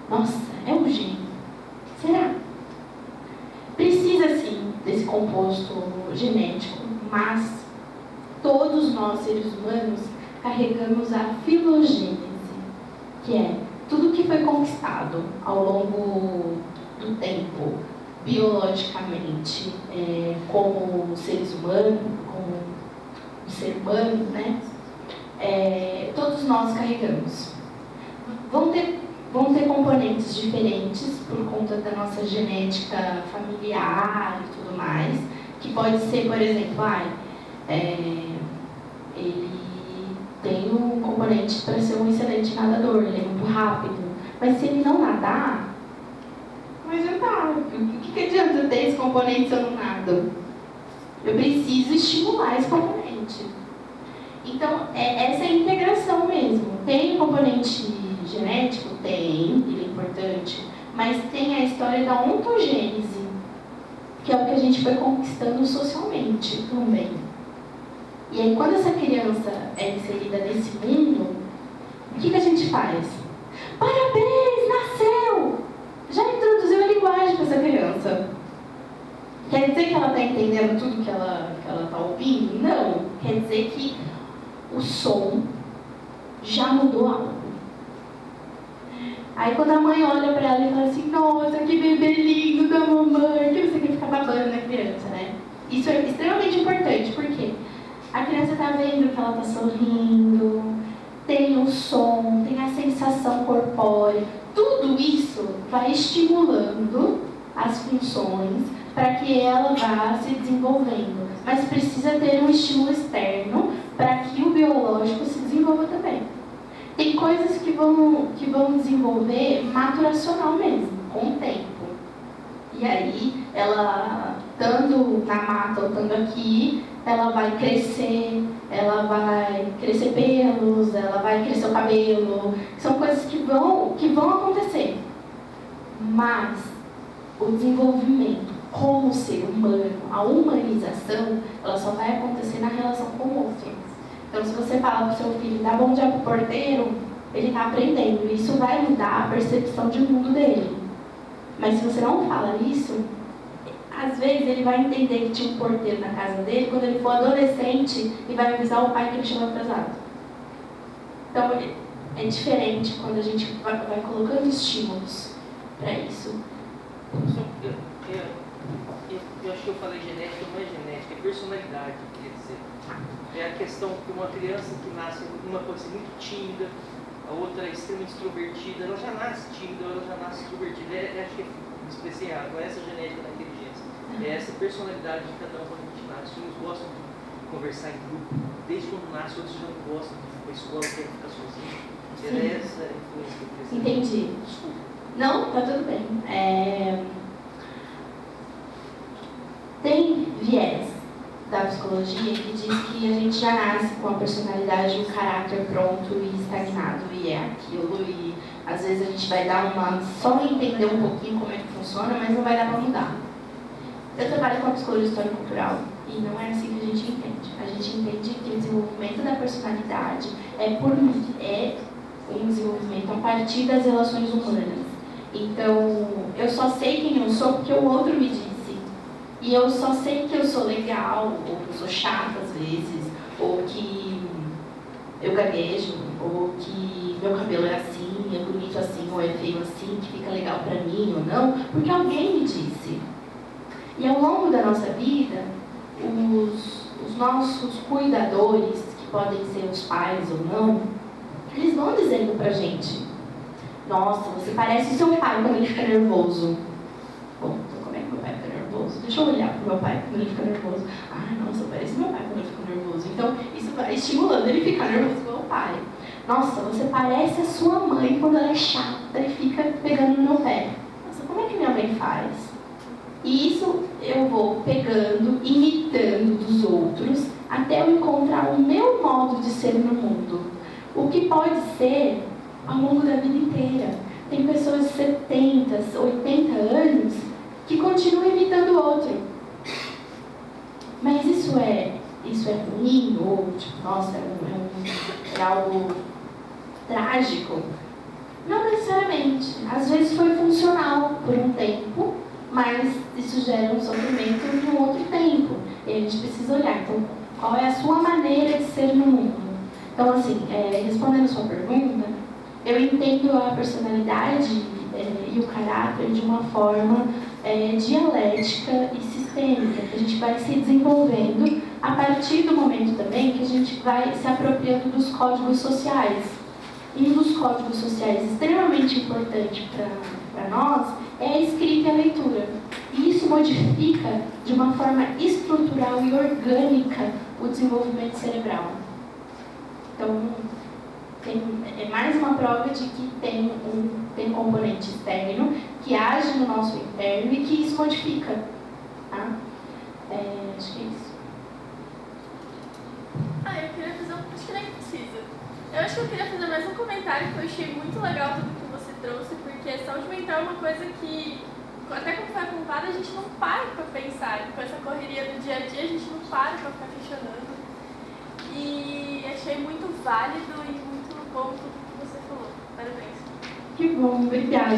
Nossa, é um gênio. Será? Precisa sim desse composto genético, mas todos nós, seres humanos, carregamos a filogênese, que é tudo que foi conquistado ao longo do tempo, biologicamente, como seres humanos, como um ser humano, né? Todos nós carregamos. Vão ter componentes diferentes por conta da nossa genética familiar e tudo mais, que pode ser, por exemplo, ele tem um componente para ser um excelente nadador, ele é muito rápido, mas se ele não nadar, não vai adiantar. O que adianta eu ter esse componente se eu não nado? Eu preciso estimular esse componente. Então, essa é a integração mesmo. Tem componente genético? Tem, ele é importante, mas tem a história da ontogênese, que é o que a gente foi conquistando socialmente também. E aí, quando essa criança é inserida nesse mundo, o que a gente faz? Parabéns, nasceu! Já introduziu a linguagem para essa criança. Quer dizer que ela está entendendo tudo que ela está ouvindo? Não. Quer dizer que o som já mudou algo. Aí quando a mãe olha para ela e fala assim, nossa, que bebê lindo da mamãe, que você quer ficar babando na criança, né? Isso é extremamente importante, porque a criança está vendo que ela está sorrindo, tem o som, tem a sensação corpórea, tudo isso vai estimulando as funções para que ela vá se desenvolvendo. Mas precisa ter um estímulo externo para que o biológico se desenvolva também. Tem coisas que vão desenvolver maturacional mesmo, com o tempo. E aí, ela, estando na mata ou estando aqui, ela vai crescer pelos, ela vai crescer o cabelo. São coisas que vão acontecer. Mas o desenvolvimento como ser humano, a humanização, ela só vai acontecer na relação com o outro. Então, se você fala para o seu filho, dá bom dia para o porteiro, ele está aprendendo. Isso vai mudar a percepção de mundo dele. Mas se você não fala isso, às vezes ele vai entender que tinha um porteiro na casa dele quando ele for adolescente e vai avisar o pai que ele chegou atrasado. Então, é diferente quando a gente vai colocando estímulos para isso. Eu acho que eu falei genética, não é genética, é personalidade, quer dizer. É a questão que uma criança que nasce, uma pode ser muito tímida, a outra é extremamente extrovertida, ela já nasce tímida, ela já nasce extrovertida. Acho que me expressei errado, não é essa genética da inteligência, é essa personalidade de cada um quando a gente nasce. Uns gostam de conversar em grupo, desde quando nasce, outros já não gostam de ir para a escola, querem ficar sozinho. É essa a influência que eu queria. Entendi. Desculpa. Não, tá tudo bem. Tem viés da psicologia que diz que a gente já nasce com a personalidade e o caráter pronto e estagnado, e é aquilo, e às vezes a gente vai dar só entender um pouquinho como é que funciona, mas não vai dar para mudar. Eu trabalho com a psicologia histórico-cultural e não é assim que a gente entende. A gente entende que o desenvolvimento da personalidade é um desenvolvimento a partir das relações humanas. Então, eu só sei quem eu sou porque o outro me disse. E eu só sei que eu sou legal, ou que eu sou chata às vezes, ou que eu gaguejo, ou que meu cabelo é assim, é bonito assim, ou é feio assim, que fica legal pra mim ou não, porque alguém me disse. E ao longo da nossa vida, os nossos cuidadores, que podem ser os pais ou não, eles vão dizendo pra gente: nossa, você parece o seu pai quando ele fica nervoso. Bom, então como é que meu pai fica nervoso? Deixa eu olhar pro meu pai quando ele fica nervoso. Ai, nossa, parece meu pai quando ele fica nervoso. Então, isso vai estimulando ele ficar nervoso com o meu pai. Nossa, você parece a sua mãe quando ela é chata e fica pegando no meu pé. Nossa, como é que minha mãe faz? E isso eu vou pegando, imitando dos outros, até eu encontrar o meu modo de ser no mundo. O que pode ser ao longo da vida inteira. Tem pessoas de 70, 80 anos que continuam imitando o outro. isso é ruim, ou tipo, nossa, é algo trágico? Não necessariamente. Às vezes foi funcional por um tempo, mas isso gera um sofrimento em um outro tempo. E a gente precisa olhar, então, qual é a sua maneira de ser no mundo? Então, assim, respondendo a sua pergunta, eu entendo a personalidade e o caráter de uma forma dialética e sistêmica, que a gente vai se desenvolvendo a partir do momento também que a gente vai se apropriando dos códigos sociais. E um dos códigos sociais extremamente importante para nós é a escrita e a leitura. E isso modifica de uma forma estrutural e orgânica o desenvolvimento cerebral. Então, é mais uma prova de que tem um componente externo que age no nosso interno e que isso modifica. Tá? Acho que é isso. Eu queria fazer acho que nem precisa. Eu acho que eu queria fazer mais um comentário que eu achei muito legal tudo que você trouxe, porque a saúde mental é uma coisa que, até como foi apontada, a gente não para para pensar. Com essa correria do dia a dia, a gente não para para ficar questionando. E achei muito válido e muito bom tudo que você falou. Parabéns. Que bom, obrigada.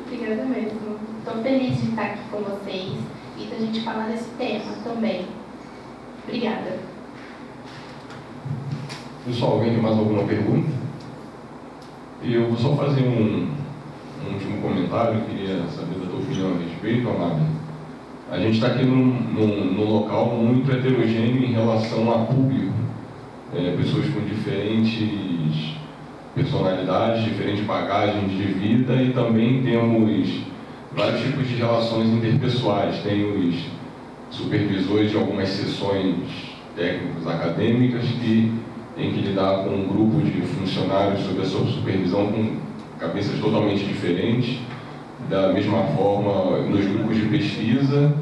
Obrigada mesmo. Estou feliz de estar aqui com vocês e da gente falar desse tema também. Obrigada. Pessoal, alguém tem mais alguma pergunta? Eu vou só fazer um último comentário, queria saber da tua opinião a respeito, Amada. A gente está aqui num local muito heterogêneo em relação a público. Pessoas com diferentes personalidades, diferentes bagagens de vida, e também temos vários tipos de relações interpessoais. Tem os supervisores de algumas sessões técnicas acadêmicas que tem que lidar com um grupo de funcionários sob a sua supervisão com cabeças totalmente diferentes. Da mesma forma, nos grupos de pesquisa,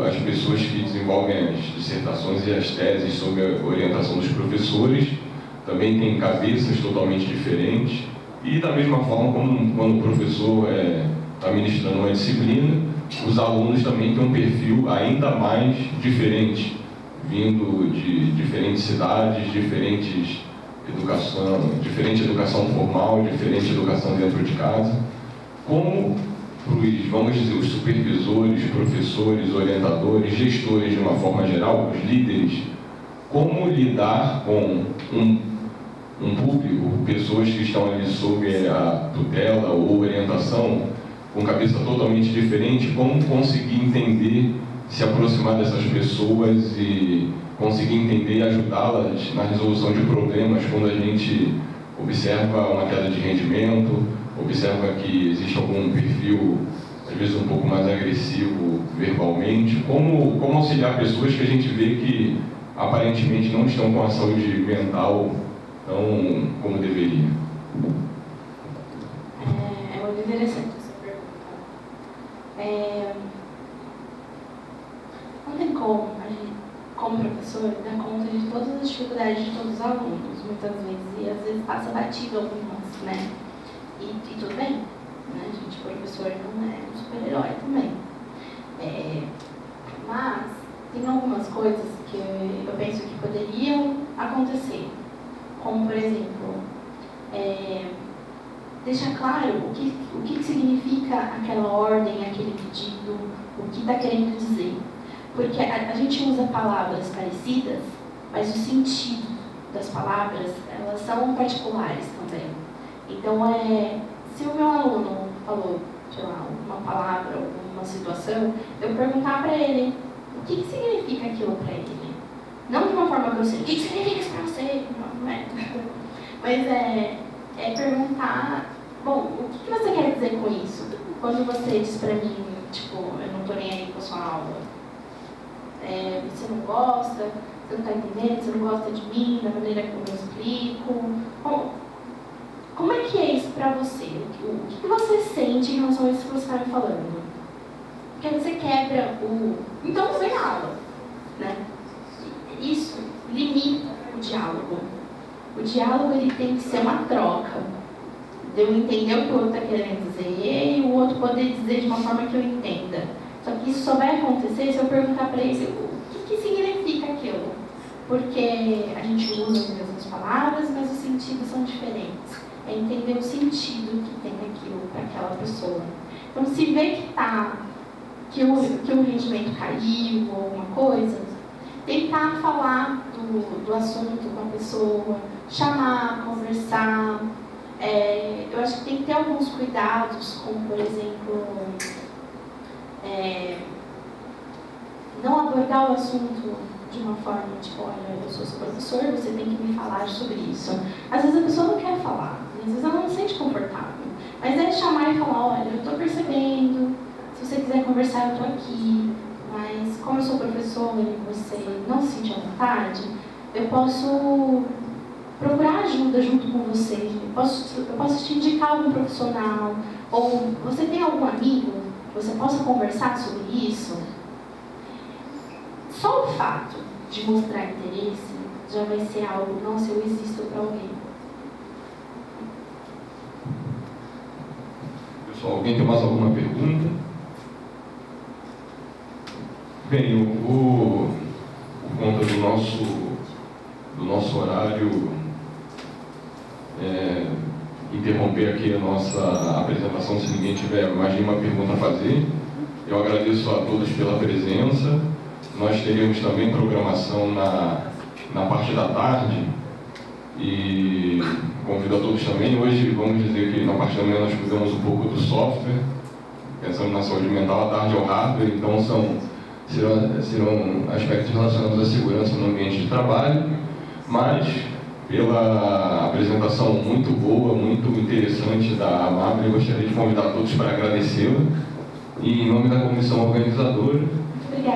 as pessoas que desenvolvem as dissertações e as teses sob a orientação dos professores também têm cabeças totalmente diferentes. E da mesma forma, como quando o professor está ministrando uma disciplina, os alunos também têm um perfil ainda mais diferente, vindo de diferentes cidades, diferente educação formal, diferente educação dentro de casa. Como vamos dizer, os supervisores, professores, orientadores, gestores de uma forma geral, os líderes, como lidar com um público, pessoas que estão ali sob a tutela ou orientação, com cabeça totalmente diferente, como conseguir entender, se aproximar dessas pessoas e conseguir entender e ajudá-las na resolução de problemas quando a gente observa uma queda de rendimento, observa que existe algum perfil, às vezes um pouco mais agressivo verbalmente. Como auxiliar pessoas que a gente vê que aparentemente não estão com a saúde mental tão como deveria? É muito interessante essa pergunta. Não tem como a gente, como professor, dar conta de todas as dificuldades de todos os alunos, muitas vezes, e às vezes passa batido algumas, né? E tudo bem, né? A gente, professor, não é um super-herói também. Mas tem algumas coisas que eu penso que poderiam acontecer, como, por exemplo, deixar claro o que significa aquela ordem, aquele pedido, o que está querendo dizer. Porque a gente usa palavras parecidas, mas o sentido das palavras, elas são particulares também. Então, se o meu aluno falou, sei lá, uma palavra, uma situação, eu perguntar para ele o que significa aquilo para ele. Não de uma forma grosseira, o que significa isso para você? Não é. Mas perguntar, bom, o que você quer dizer com isso? Quando você diz para mim, tipo, eu não estou nem aí com a sua aula. Você não gosta, você não está entendendo, você não gosta de mim, da maneira como eu explico. Como é que é isso para você? O que você sente em relação a isso que você está me falando? Porque você quebra então não vem aula, né? Isso limita o diálogo. O diálogo ele tem que ser uma troca. De eu entender o que o outro está querendo dizer e o outro poder dizer de uma forma que eu entenda. Só que isso só vai acontecer se eu perguntar para ele o que significa aquilo. porque a gente usa as mesmas palavras, mas os sentidos são diferentes. É entender o sentido que tem aquilo para aquela pessoa. Então, se vê que o rendimento caiu ou alguma coisa, tentar falar do assunto com a pessoa, chamar, conversar. Eu acho que tem que ter alguns cuidados, como, por exemplo, não abordar o assunto de uma forma tipo, olha, eu sou seu professor, você tem que me falar sobre isso. Às vezes a pessoa não quer falar, às vezes ela não se sente confortável. Mas é chamar e falar, olha, eu estou percebendo, se você quiser conversar eu estou aqui, mas como eu sou professor e você não se sente à vontade, eu posso procurar ajuda junto com você, eu posso te indicar algum profissional, ou você tem algum amigo que você possa conversar sobre isso? Só o fato de mostrar interesse já vai ser algo, nossa, eu existo para alguém. Pessoal, alguém tem mais alguma pergunta? Bem, eu vou, por conta do nosso horário, interromper aqui a nossa apresentação se ninguém tiver mais nenhuma pergunta a fazer. Eu agradeço a todos pela presença. Nós teremos também programação na parte da tarde e convido a todos também. Hoje, vamos dizer que na parte da manhã nós cuidamos um pouco do software, pensando na saúde mental, à tarde é o hardware, então serão aspectos relacionados à segurança no ambiente de trabalho, mas pela apresentação muito boa, muito interessante da AMABRE, eu gostaria de convidar todos para agradecê-la e em nome da comissão organizadora,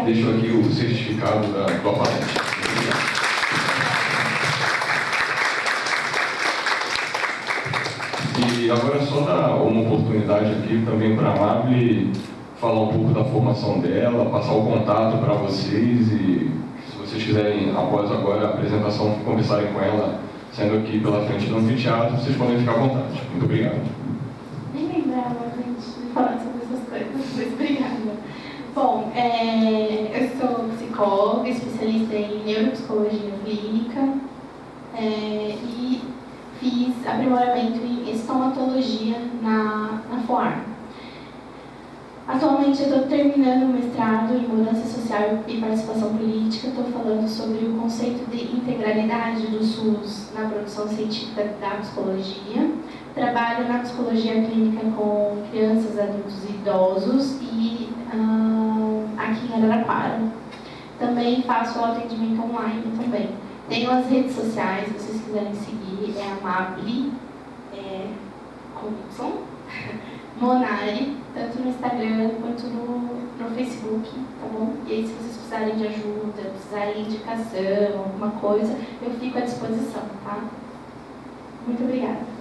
deixo aqui o certificado da palestra. E agora só dar uma oportunidade aqui também para a AMABRE falar um pouco da formação dela, passar o contato para vocês e se vocês quiserem, após agora a apresentação, conversarem com ela, sendo aqui pela frente do anfiteatro, vocês podem ficar à vontade. Muito obrigado. Nem lembrava, gente, de falar sobre essas coisas, mas obrigada. Bom, eu sou psicóloga, especialista em neuropsicologia clínica e fiz aprimoramento em estomatologia na FOAR. Atualmente eu estou terminando o mestrado em mudança social e participação política. Estou falando sobre o conceito de integralidade do SUS na produção científica da psicologia. Trabalho na psicologia clínica com crianças, adultos e idosos e aqui em Araraquara. Também faço atendimento online também. Tenho as redes sociais, se vocês quiserem seguir, é a AMABRE, com Y, Monari, tanto no Instagram quanto no Facebook, tá bom? E aí, se vocês precisarem de ajuda, precisarem de indicação, alguma coisa, eu fico à disposição, tá? Muito obrigada.